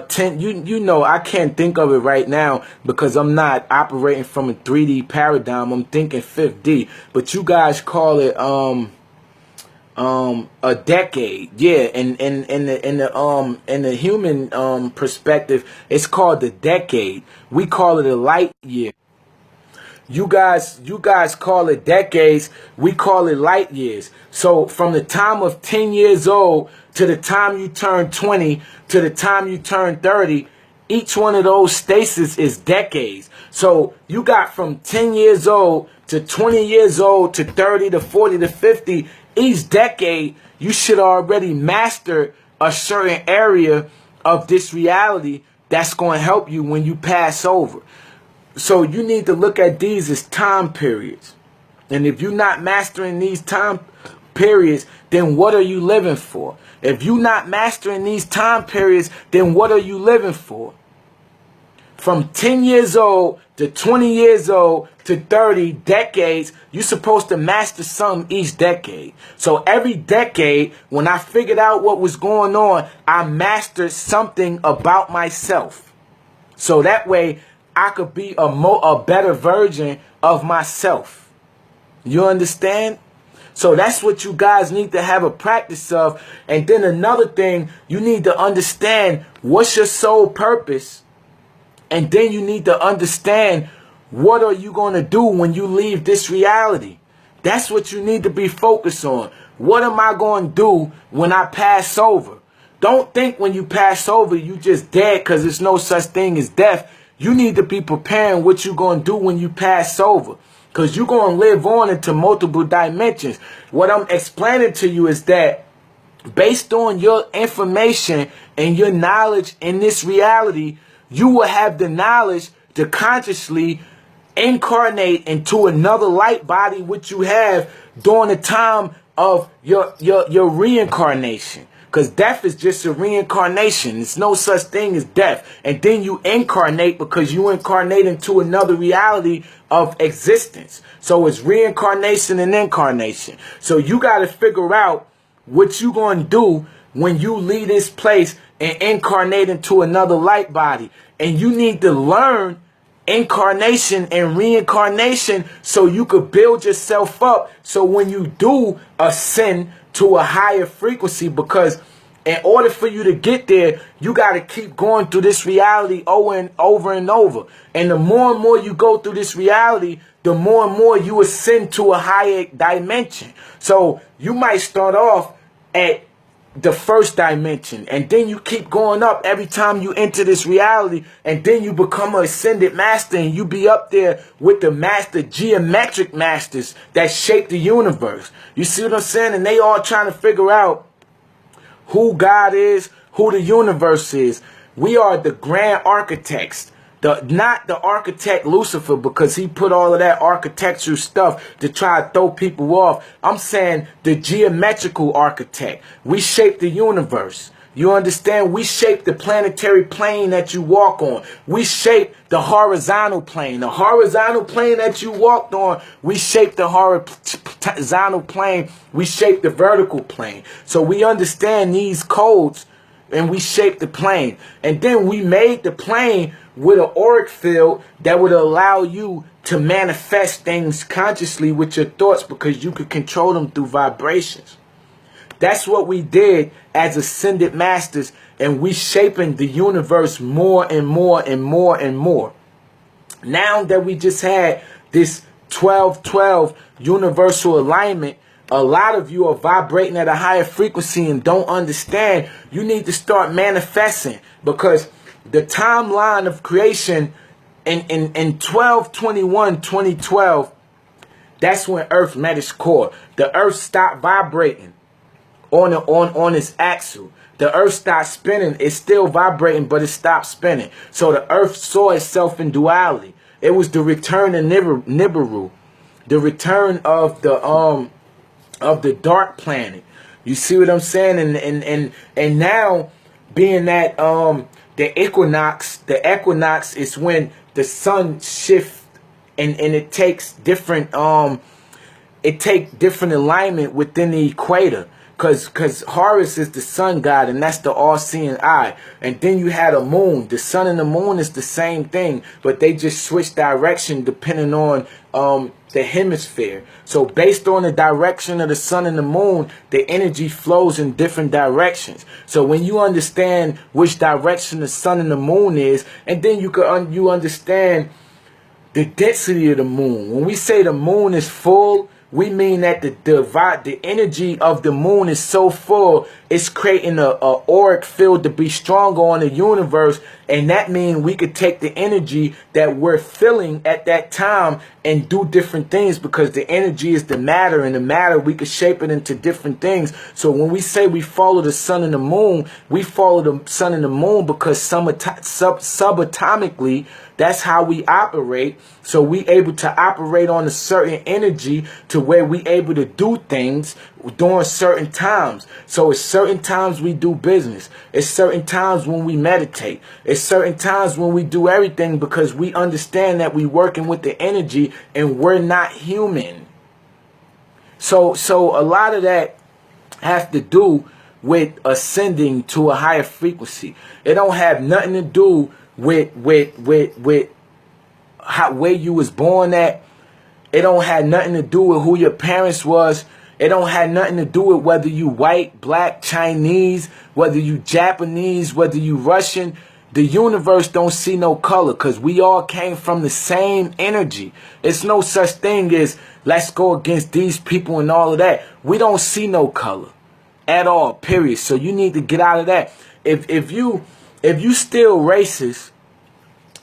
10, you know, I can't think of it right now because I'm not operating from a 3D paradigm. I'm thinking 5D, but you guys call it, a decade. Yeah. In the human, perspective, it's called the decade. We call it a light year. You guys call it decades. We call it light years. So from the time of 10 years old to the time you turn 20 to the time you turn 30, each one of those stages is decades. So you got from 10 years old to 20 years old to 30 to 40 to 50. Each decade, you should already master a certain area of this reality that's going to help you when you pass over. So you need to look at these as time periods. And if you're not mastering these time periods, then what are you living for? If you're not mastering these time periods, then what are you living for? From 10 years old to 20 years old to 30 decades, you're supposed to master something each decade. So every decade, when I figured out what was going on, I mastered something about myself. So that way, I could be a better version of myself. You understand? So that's what you guys need to have a practice of. And then another thing, you need to understand what's your soul purpose. And then you need to understand what are you going to do when you leave this reality. That's what you need to be focused on. What am I going to do when I pass over? Don't think when you pass over you just dead, because there's no such thing as death. You need to be preparing what you're going to do when you pass over, because you're going to live on into multiple dimensions. What I'm explaining to you is that based on your information and your knowledge in this reality, you will have the knowledge to consciously incarnate into another light body which you have during the time of your reincarnation. Because death is just a reincarnation. There's no such thing as death. And then you incarnate because you incarnate into another reality of existence. So it's reincarnation and incarnation. So you got to figure out what you going to do when you leave this place and incarnate into another light body. And you need to learn incarnation and reincarnation so you could build yourself up. So when you do ascend to a higher frequency, because in order for you to get there, you got to keep going through this reality over and over and over. And the more and more you go through this reality, the more and more you ascend to a higher dimension. So you might start off at the first dimension, and then you keep going up every time you enter this reality, and then you become an ascended master, and you be up there with the master, geometric masters that shape the universe. You see what I'm saying? And they all trying to figure out who God is, who the universe is. We are the grand architects. Not the architect Lucifer, because he put all of that architectural stuff to try to throw people off. I'm saying the geometrical architect. We shape the universe. You understand? We shape the planetary plane that you walk on. We shape the horizontal plane. The horizontal plane that you walked on, we shape the horizontal plane. We shape the vertical plane. So we understand these codes, and we shape the plane. And then we made the plane with an auric field that would allow you to manifest things consciously with your thoughts, because you could control them through vibrations. That's what we did as ascended masters, and we shaping the universe more and more and more and more. Now that we just had this 12-12 universal alignment, a lot of you are vibrating at a higher frequency and don't understand. You need to start manifesting, because the timeline of creation in 12/21/2012, that's when Earth met its core. The Earth stopped vibrating on its axle. The Earth stopped spinning. It's still vibrating, but it stopped spinning. So the Earth saw itself in duality. It was the return of Nibiru, the return of the dark planet. You see what I'm saying? And now, being that the equinox is when the sun shifts, and it takes different alignment within the equator. Because Horus is the sun god, and that's the all-seeing eye. And then you had a moon. The sun and the moon is the same thing, but they just switch direction depending on the hemisphere. So based on the direction of the sun and the moon, the energy flows in different directions. So when you understand which direction the sun and the moon is, and then you understand the density of the moon. When we say the moon is full, we mean that the energy of the moon is so full, it's creating a auric field to be stronger on the universe. And that means we could take the energy that we're feeling at that time and do different things, because the energy is the matter, and the matter, we could shape it into different things. So when we say we follow the sun and the moon, we follow the sun and the moon because subatomically, that's how we operate. So we able to operate on a certain energy to where we able to do things during certain times. So it's certain times we do business. It's certain times when we meditate. It's certain times when we do everything, because we understand that we working with the energy and we're not human. So a lot of that has to do with ascending to a higher frequency. It don't have nothing to do with how, where you was born at. It don't have nothing to do with who your parents was. It don't have nothing to do with whether you white, black, Chinese, whether you Japanese, whether you Russian. The universe don't see no color because we all came from the same energy. It's no such thing as let's go against these people and all of that. We don't see no color at all, period. So you need to get out of that. If you still racist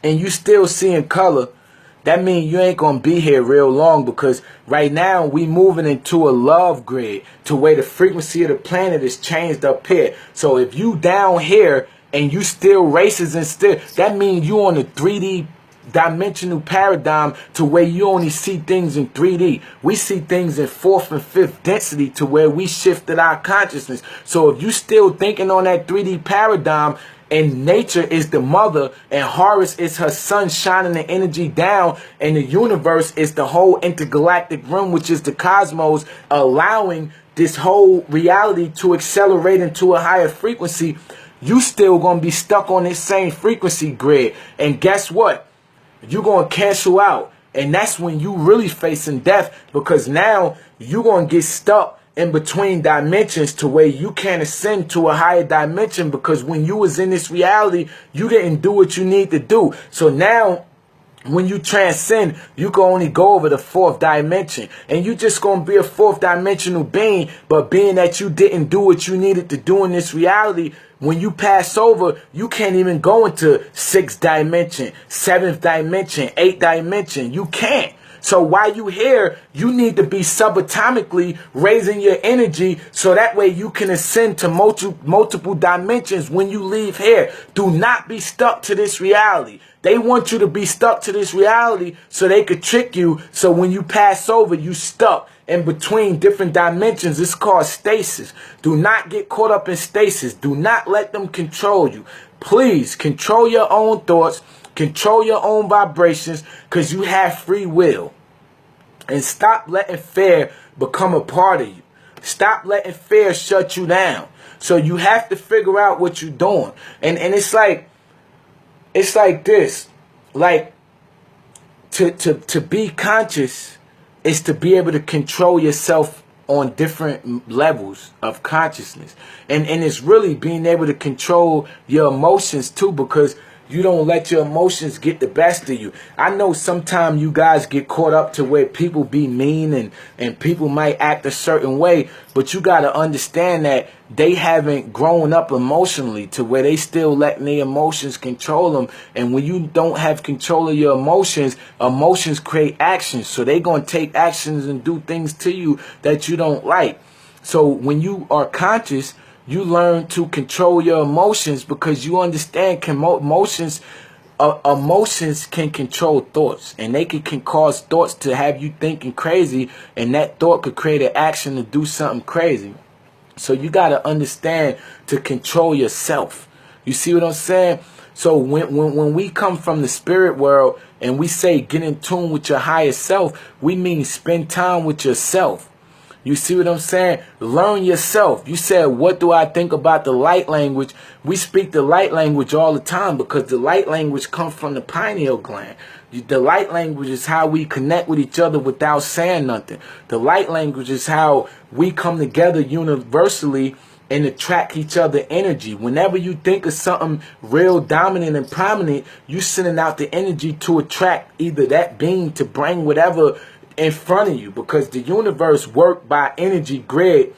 and you still seeing color, that means you ain't gonna be here real long, because right now we moving into a love grid to where the frequency of the planet is changed up here. So if you down here and you still racist and still, that means you on a 3D dimensional paradigm to where you only see things in 3D. We see things in 4th and 5th density to where we shifted our consciousness. So if you still thinking on that 3D paradigm, and nature is the mother, and Horus is her son shining the energy down, and the universe is the whole intergalactic room, which is the cosmos, allowing this whole reality to accelerate into a higher frequency, you still going to be stuck on this same frequency grid. And guess what? You're going to cancel out. And that's when you really facing death, because now you're going to get stuck in between dimensions to where you can't ascend to a higher dimension, because when you was in this reality, you didn't do what you need to do. So now when you transcend, you can only go over the 4th dimension, and you just gonna be a 4th dimensional being. But being that you didn't do what you needed to do in this reality, when you pass over, you can't even go into 6th dimension, 7th dimension, 8th dimension. You can't. So while you here, you need to be subatomically raising your energy so that way you can ascend to multiple dimensions when you leave here. Do not be stuck to this reality. They want you to be stuck to this reality so they could trick you. So when you pass over, you stuck in between different dimensions. It's called stasis. Do not get caught up in stasis. Do not let them control you. Please control your own thoughts. Control your own vibrations, because you have free will. And stop letting fear become a part of you. Stop letting fear shut you down. So you have to figure out what you're doing. And it's like this. Like to be conscious is to be able to control yourself on different levels of consciousness. And it's really being able to control your emotions too, because you don't let your emotions get the best of you. I know sometimes you guys get caught up to where people be mean and people might act a certain way, but you got to understand that they haven't grown up emotionally to where they still letting their emotions control them. And when you don't have control of your emotions, emotions create actions. So they're going to take actions and do things to you that you don't like. So when you are conscious, you learn to control your emotions, because you understand emotions can control thoughts, and they can cause thoughts to have you thinking crazy, and that thought could create an action to do something crazy. So you got to understand to control yourself. You see what I'm saying? So when we come from the spirit world and we say get in tune with your higher self, we mean spend time with yourself. You see what I'm saying? Learn yourself. You said, what do I think about the light language? We speak the light language all the time, because the light language comes from the pineal gland. The light language is how we connect with each other without saying nothing. The light language is how we come together universally and attract each other energy. Whenever you think of something real dominant and prominent, you sending out the energy to attract either that being to bring whatever in front of you, because the universe work by energy grid,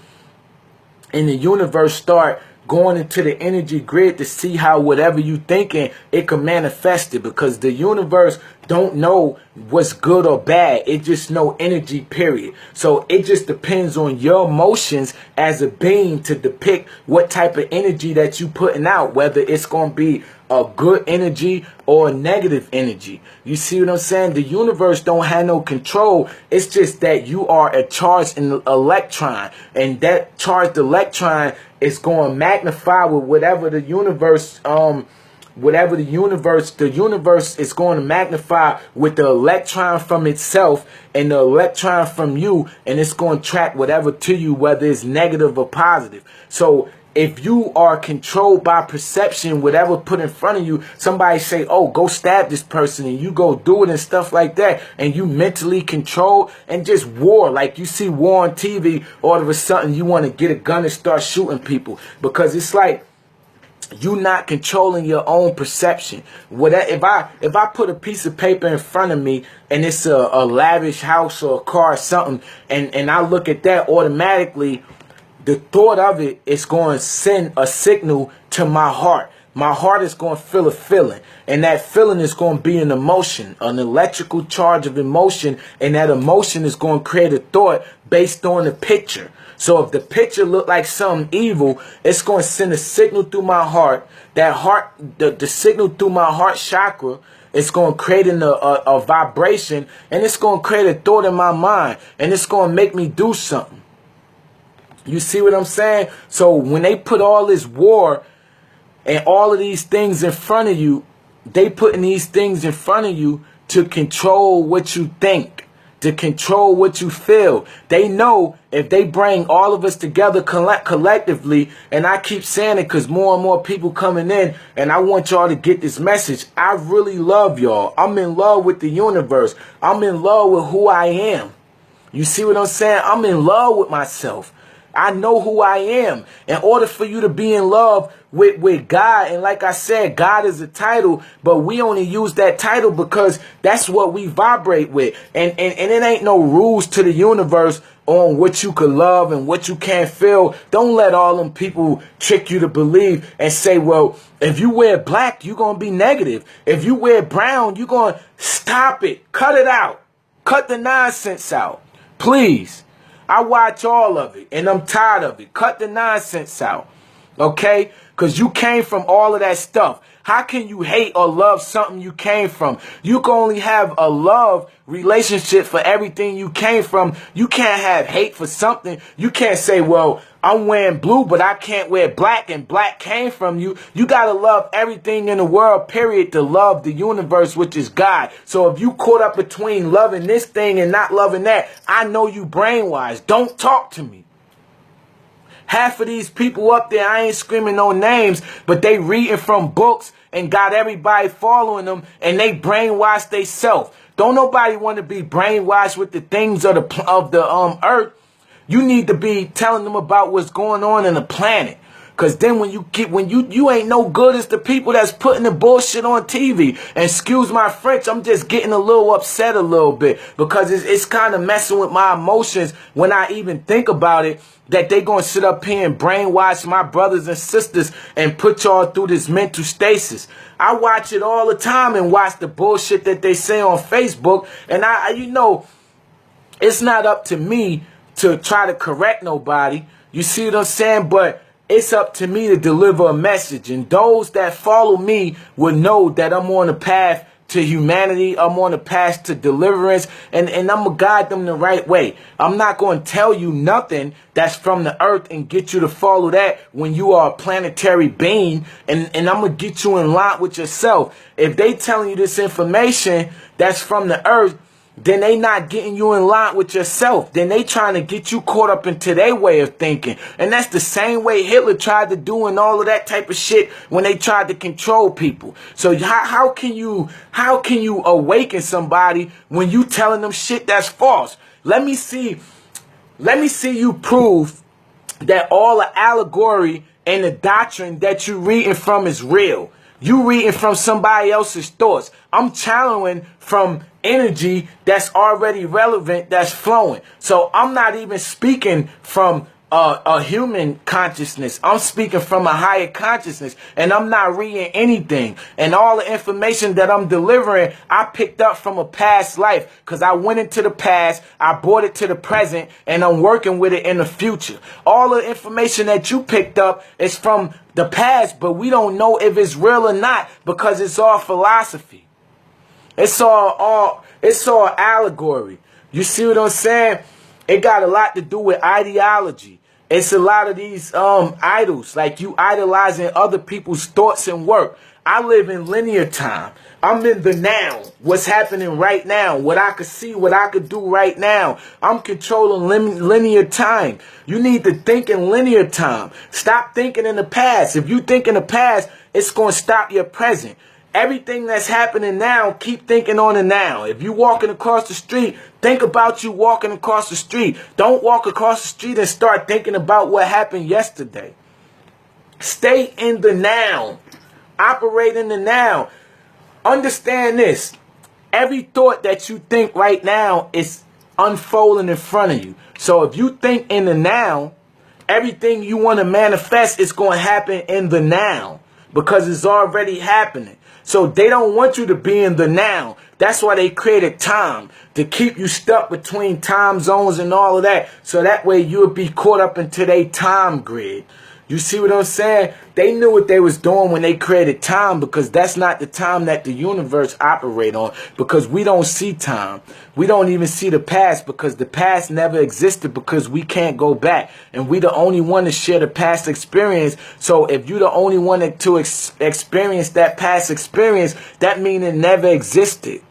and the universe start going into the energy grid to see how whatever you thinking, it can manifest it, because the universe don't know what's good or bad. It just know energy, period. So it just depends on your emotions as a being to depict what type of energy that you putting out, whether it's going to be a good energy or a negative energy. You see what I'm saying? The universe don't have no control. It's just that you are a charged electron, and that charged electron is going to magnify with whatever the universe the universe is going to magnify with the electron from itself and the electron from you, and it's going to track whatever to you, whether it's negative or positive. So if you are controlled by perception, whatever put in front of you, somebody say, oh, go stab this person, and you go do it and stuff like that, and you mentally control, and just war, like you see war on TV, all of a sudden you want to get a gun and start shooting people, because it's like you not controlling your own perception. If I put a piece of paper in front of me and it's a lavish house or a car or something, and I look at that, automatically the thought of it is going to send a signal to my heart. My heart is going to feel a feeling, and that feeling is going to be an emotion, an electrical charge of emotion, and that emotion is going to create a thought based on the picture. So if the picture look like something evil, it's going to send a signal through my heart. That heart, the signal through my heart chakra, it's going to create a vibration, and it's going to create a thought in my mind, and it's going to make me do something. You see what I'm saying? So when they put all this war and all of these things in front of you, they putting these things in front of you to control what you think, to control what you feel. They know if they bring all of us together collectively, and I keep saying it because more and more people coming in, and I want y'all to get this message. I really love y'all. I'm in love with the universe. I'm in love with who I am. You see what I'm saying? I'm in love with myself. I know who I am. In order for you to be in love with God, and like I said, God is a title, but we only use that title because that's what we vibrate with. And it ain't no rules to the universe on what you could love and what you can't feel. Don't let all them people trick you to believe and say, well, if you wear black, you're going to be negative. If you wear brown, you're going to stop it. Cut it out. Cut the nonsense out. Please. I watch all of it, and I'm tired of it. Cut the nonsense out, okay? Because you came from all of that stuff. How can you hate or love something you came from? You can only have a love relationship for everything you came from. You can't have hate for something. You can't say, well, I'm wearing blue, but I can't wear black, and black came from you. You got to love everything in the world, period, to love the universe, which is God. So if you caught up between loving this thing and not loving that, I know you brainwashed. Don't talk to me. Half of these people up there, I ain't screaming no names, but they reading from books and got everybody following them, and they brainwashed themselves. Don't nobody want to be brainwashed with the things of the earth. You need to be telling them about what's going on in the planet. Because then when you ain't no good as the people that's putting the bullshit on TV. And excuse my French, I'm just getting a little upset a little bit. Because it's kind of messing with my emotions when I even think about it. That they going to sit up here and brainwash my brothers and sisters and put y'all through this mental stasis. I watch it all the time and watch the bullshit that they say on Facebook. And you know, it's not up to me to try to correct nobody. You see what I'm saying? But it's up to me to deliver a message. And those that follow me will know that I'm on a path to humanity. I'm on a path to deliverance. And I'm going to guide them the right way. I'm not going to tell you nothing that's from the earth and get you to follow that when you are a planetary being. And I'm going to get you in line with yourself. If they telling you this information that's from the earth, then they not getting you in line with yourself. Then they trying to get you caught up into their way of thinking. And that's the same way Hitler tried to do and all of that type of shit when they tried to control people. So how can you awaken somebody when you telling them shit that's false? Let me see you prove that all the allegory and the doctrine that you reading from is real. You reading from somebody else's thoughts. I'm channeling from energy that's already relevant, that's flowing. So I'm not even speaking from a human consciousness. I'm speaking from a higher consciousness, and I'm not reading anything. And all the information that I'm delivering, I picked up from a past life, because I went into the past, I brought it to the present, and I'm working with it in the future. All the information that you picked up is from the past, but we don't know if it's real or not, because it's all philosophy. It's all allegory. You see what I'm saying? It got a lot to do with ideology. It's a lot of these idols, like you idolizing other people's thoughts and work. I live in linear time. I'm in the now. What's happening right now. What I could see, what I could do right now. I'm controlling linear time. You need to think in linear time. Stop thinking in the past. If you think in the past, it's going to stop your present. Everything that's happening now, keep thinking on the now. If you're walking across the street, think about you walking across the street. Don't walk across the street and start thinking about what happened yesterday. Stay in the now. Operate in the now. Understand this. Every thought that you think right now is unfolding in front of you. So if you think in the now, everything you want to manifest is going to happen in the now because it's already happening. So they don't want you to be in the now. That's why they created time, to keep you stuck between time zones and all of that. So that way you would be caught up into their time grid. You see what I'm saying? They knew what they was doing when they created time, because that's not the time that the universe operate on, because we don't see time. We don't even see the past, because the past never existed, because we can't go back. And we the only one to share the past experience. So if you're the only one to experience that past experience, that means it never existed,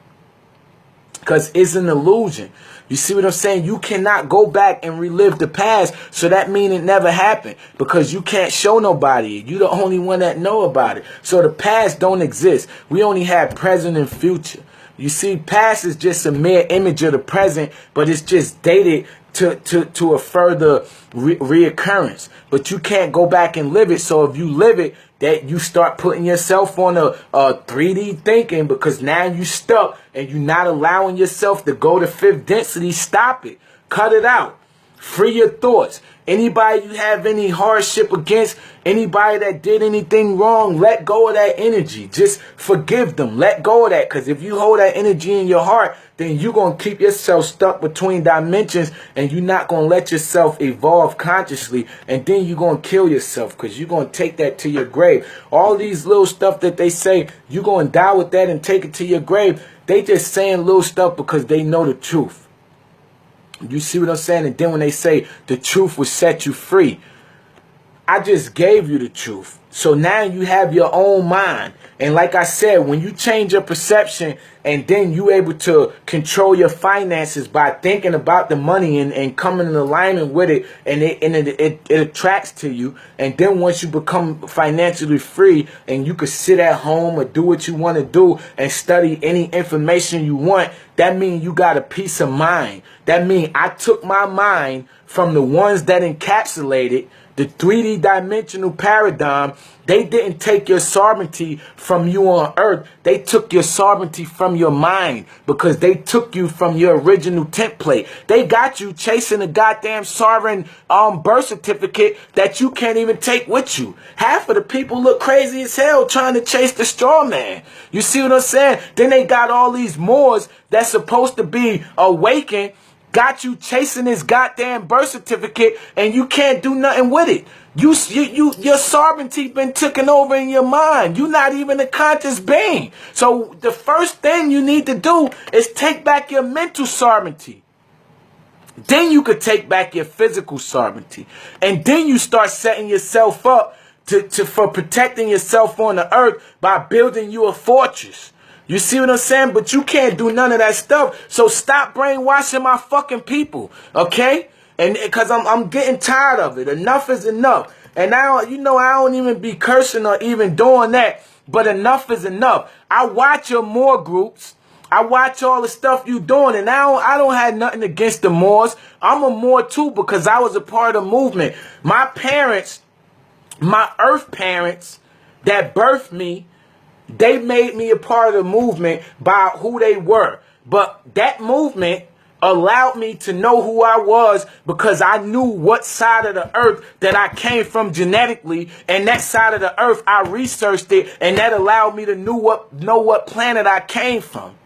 because it's an illusion. You see what I'm saying? You cannot go back and relive the past, so that means it never happened, because you can't show nobody. You're the only one that know about it. So the past don't exist. We only have present and future. You see, past is just a mere image of the present, but it's just dated to a further reoccurrence. But you can't go back and live it. So if you live it, that you start putting yourself on a 3D thinking, because now you stuck and you're not allowing yourself to go to fifth density. Stop it. Cut it out. Free your thoughts. Anybody you have any hardship against, anybody that did anything wrong, let go of that energy. Just forgive them. Let go of that. Because if you hold that energy in your heart, then you're going to keep yourself stuck between dimensions, and you're not going to let yourself evolve consciously. And then you're going to kill yourself, because you're going to take that to your grave. All these little stuff that they say, you're going to die with that and take it to your grave. They just saying little stuff because they know the truth. You see what I'm saying? And then when they say the truth will set you free, I just gave you the truth. So now you have your own mind. And like I said, when you change your perception, and then you able to control your finances by thinking about the money and coming in alignment with it, and it attracts to you. And then once you become financially free, and you can sit at home or do what you want to do and study any information you want, that means you got a peace of mind. That means I took my mind from the ones that encapsulated the 3D dimensional paradigm. They didn't take your sovereignty from you on earth. They took your sovereignty from your mind, because they took you from your original template. They got you chasing a goddamn sovereign birth certificate that you can't even take with you. Half of the people look crazy as hell trying to chase the straw man. You see what I'm saying? Then they got all these Moors that's supposed to be awakened, got you chasing this goddamn birth certificate, and you can't do nothing with it. Your sovereignty been taken over in your mind. You're not even a conscious being. So the first thing you need to do is take back your mental sovereignty. Then you could take back your physical sovereignty. And then you start setting yourself up for protecting yourself on the earth by building you a fortress. You see what I'm saying? But you can't do none of that stuff. So stop brainwashing my fucking people, okay? And because I'm getting tired of it. Enough is enough. And now, I don't even be cursing or even doing that. But enough is enough. I watch your Moor groups. I watch all the stuff you doing. And I don't have nothing against the Moors. I'm a Moor too, because I was a part of the movement. My parents, my earth parents that birthed me, they made me a part of the movement by who they were. But that movement allowed me to know who I was, because I knew what side of the earth that I came from genetically. And that side of the earth, I researched it, and that allowed me to know what planet I came from.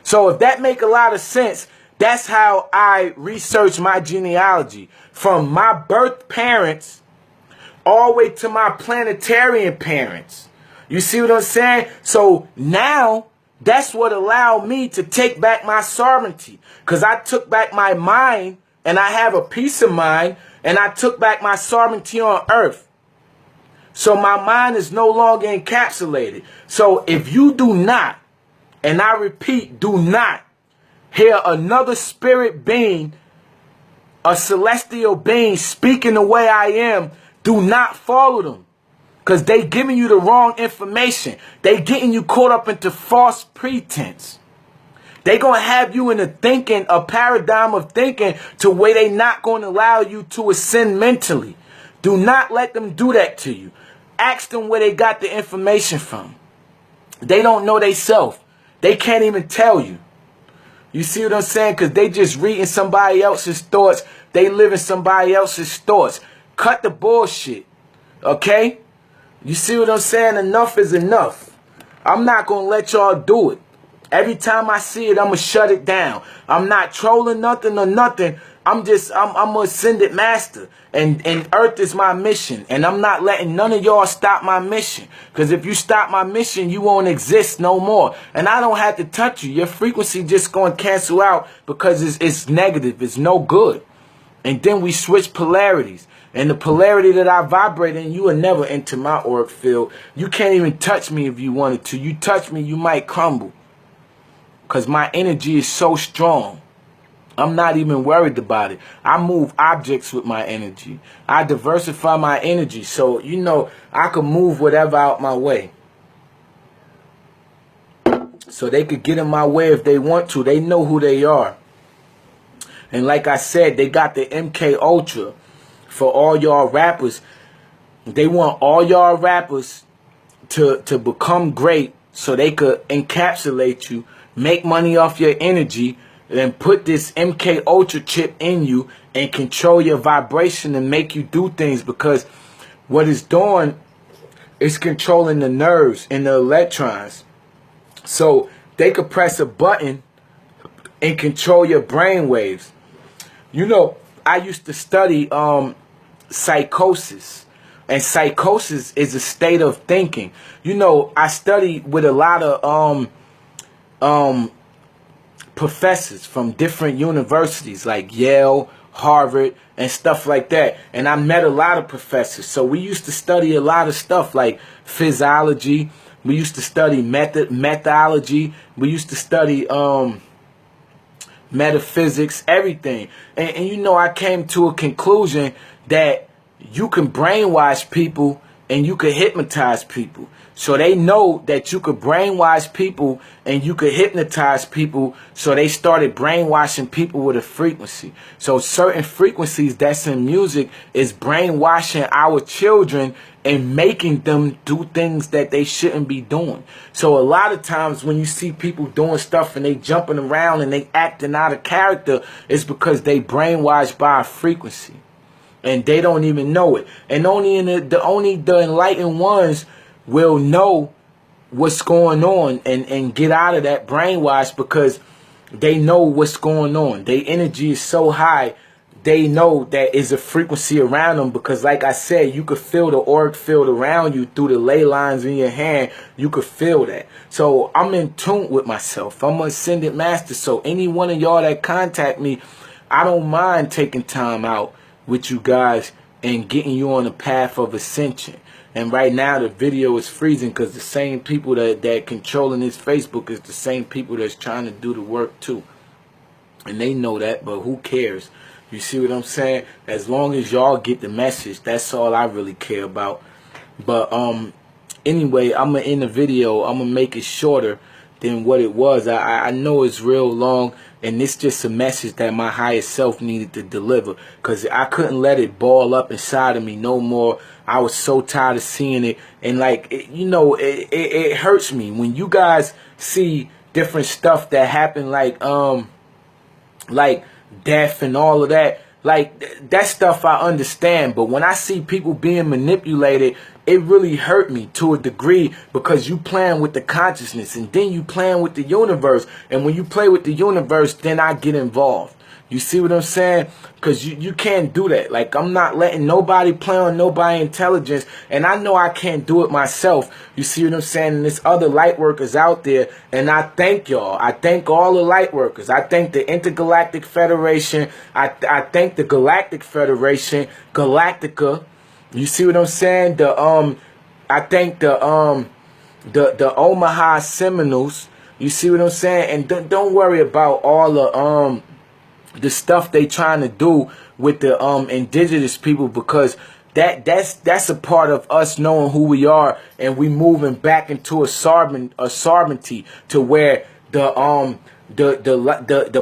So if that make a lot of sense, that's how I researched my genealogy. From my birth parents all the way to my planetarian parents. You see what I'm saying? So now that's what allowed me to take back my sovereignty, because I took back my mind, and I have a peace of mind, And I took back my sovereignty on earth. So my mind is no longer encapsulated. So if you do not, and I repeat, do not hear another spirit being, a celestial being speaking the way I am, do not follow them. Because they giving you the wrong information. They getting you caught up into false pretense. They going to have you in a paradigm of thinking to where they not going to allow you to ascend mentally. Do not let them do that to you. Ask them where they got the information from. They don't know they self. They can't even tell you. You see what I'm saying? Because they just reading somebody else's thoughts. They living somebody else's thoughts. Cut the bullshit. Okay? You see what I'm saying? Enough is enough. I'm not going to let y'all do it. Every time I see it, I'm going to shut it down. I'm not trolling nothing or nothing. I'm an ascended master. And earth is my mission. And I'm not letting none of y'all stop my mission. Because if you stop my mission, you won't exist no more. And I don't have to touch you. Your frequency just going to cancel out because it's negative. It's no good. And then we switch polarities. And the polarity that I vibrate in, you will never enter my auric field. You can't even touch me if you wanted to. You touch me, you might crumble. Because my energy is so strong. I'm not even worried about it. I move objects with my energy. I diversify my energy. So, you know, I can move whatever out my way. So they could get in my way if they want to. They know who they are. And like I said, they got the MK Ultra for all y'all rappers. They want all y'all rappers to become great so they could encapsulate you, make money off your energy, and put this MK Ultra chip in you and control your vibration and make you do things, because what it's doing is controlling the nerves and the electrons. So they could press a button and control your brain waves. You know, I used to study psychosis. And psychosis is a state of thinking. You know, I studied with a lot of professors from different universities like Yale, Harvard, and stuff like that. And I met a lot of professors. So we used to study a lot of stuff like physiology. We used to study methodology. We used to study metaphysics, everything. And you know, I came to a conclusion that you can brainwash people and you can hypnotize people. So they know that you could brainwash people and you could hypnotize people. So they started brainwashing people with a frequency. So certain frequencies that's in music is brainwashing our children and making them do things that they shouldn't be doing. So a lot of times when you see people doing stuff and they jumping around and they acting out of character, it's because they brainwashed by a frequency. And they don't even know it. And only the enlightened ones will know what's going on and get out of that brainwash, because they know what's going on. Their energy is so high, they know that is a frequency around them, because like I said, you could feel the auric field around you through the ley lines in your hand. You could feel that. So I'm in tune with myself. I'm an ascended master. So any one of y'all that contact me, I don't mind taking time out with you guys and getting you on the path of ascension. And right now the video is freezing because the same people that controlling this Facebook is the same people that's trying to do the work too. And they know that, but who cares? You see what I'm saying? As long as y'all get the message, that's all I really care about. But anyway, I'm going to end the video. I'm going to make it shorter than what it was. I know it's real long, and it's just a message that my higher self needed to deliver, because I couldn't let it ball up inside of me no more. I was so tired of seeing it, and like, you know, it hurts me when you guys see different stuff that happen, like death and all of that. Like, that stuff I understand, but when I see people being manipulated, it really hurt me to a degree, because you playing with the consciousness and then you playing with the universe. And when you play with the universe, then I get involved. You see what I'm saying? Because you can't do that. Like, I'm not letting nobody play on nobody's intelligence. And I know I can't do it myself. You see what I'm saying? And there's other light workers out there. And I thank y'all. I thank all the light workers. I thank the Intergalactic Federation. I thank the Galactic Federation. Galactica. You see what I'm saying? I thank the Omaha Seminoles. You see what I'm saying? And don't worry about all the stuff they trying to do with the indigenous people, because that's a part of us knowing who we are, and we moving back into a sovereignty to where the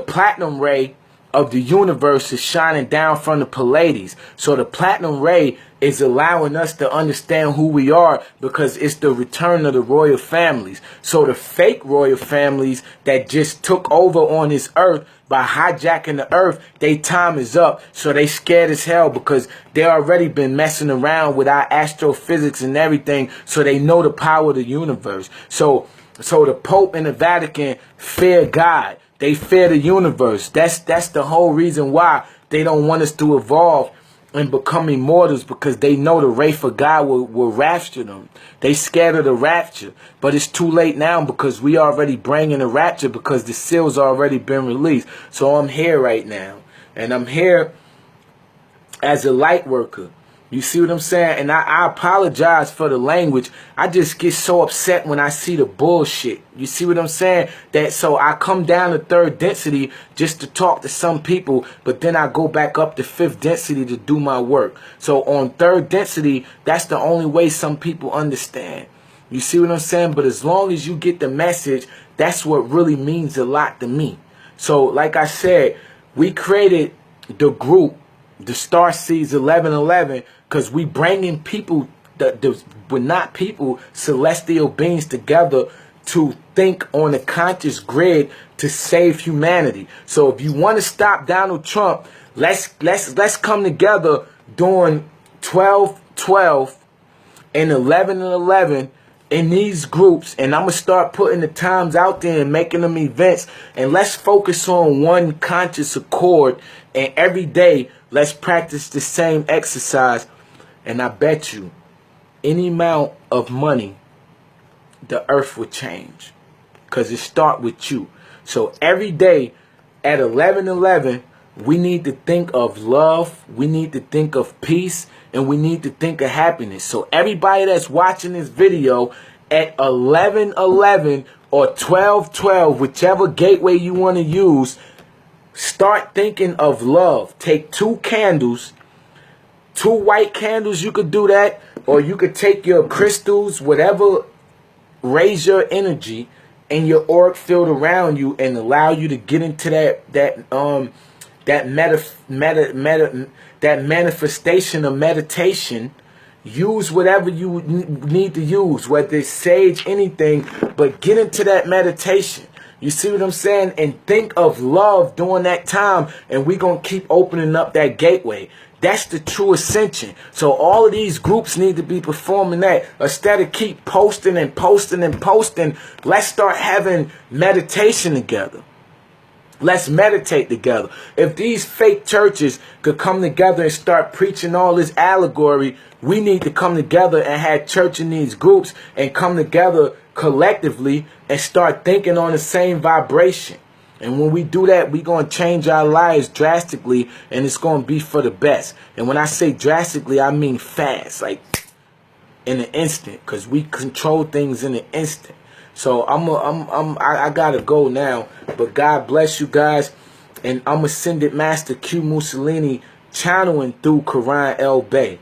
platinum ray of the universe is shining down from the Pleiades. So the platinum ray is allowing us to understand who we are, because it's the return of the royal families. So the fake royal families that just took over on this earth by hijacking the earth, their time is up. So they scared as hell, because they already been messing around with our astrophysics and everything. So they know the power of the universe. So the Pope and the Vatican fear God. They fear the universe. That's the whole reason why they don't want us to evolve and become immortals, because they know the wrath of God will rapture them. They scared of the rapture. But it's too late now, because we already bringing the rapture, because the seal's already been released. So I'm here right now. And I'm here as a light worker. You see what I'm saying? And I apologize for the language. I just get so upset when I see the bullshit. You see what I'm saying? So I come down to third density just to talk to some people, but then I go back up to fifth density to do my work. So on third density, that's the only way some people understand. You see what I'm saying? But as long as you get the message, that's what really means a lot to me. So like I said, we created the group, the starseeds 1111, because we bringing people, we're not people, celestial beings together to think on a conscious grid to save humanity. So if you want to stop Donald Trump, let's come together during 12-12 and 11-11 in these groups, and I'm gonna start putting the times out there and making them events, and let's focus on one conscious accord, and every day let's practice the same exercise. And I bet you any amount of money, the earth will change, because it start with you. So every day at 11:11, we need to think of love, we need to think of peace, and we need to think of happiness. So everybody that's watching this video at 11:11 or 12:12, whichever gateway you want to use, start thinking of love. Take 2 candles, 2 white candles, you could do that, or you could take your crystals, whatever, raise your energy and your auric field around you, and allow you to get into that manifestation of meditation. Use whatever you need to use, whether it's sage, anything, but get into that meditation. You see what I'm saying? And think of love during that time, and we're going to keep opening up that gateway. That's the true ascension. So all of these groups need to be performing that. Instead of keep posting and posting and posting, let's start having meditation together. Let's meditate together. If these fake churches could come together and start preaching all this allegory, we need to come together and have church in these groups and come together collectively and start thinking on the same vibration. And when we do that, we're going to change our lives drastically, and it's going to be for the best. And when I say drastically, I mean fast, like in an instant, because we control things in an instant. So I gotta go now, but God bless you guys, and I'm Ascended Master Q Mussolini, channeling through Quran El Bay.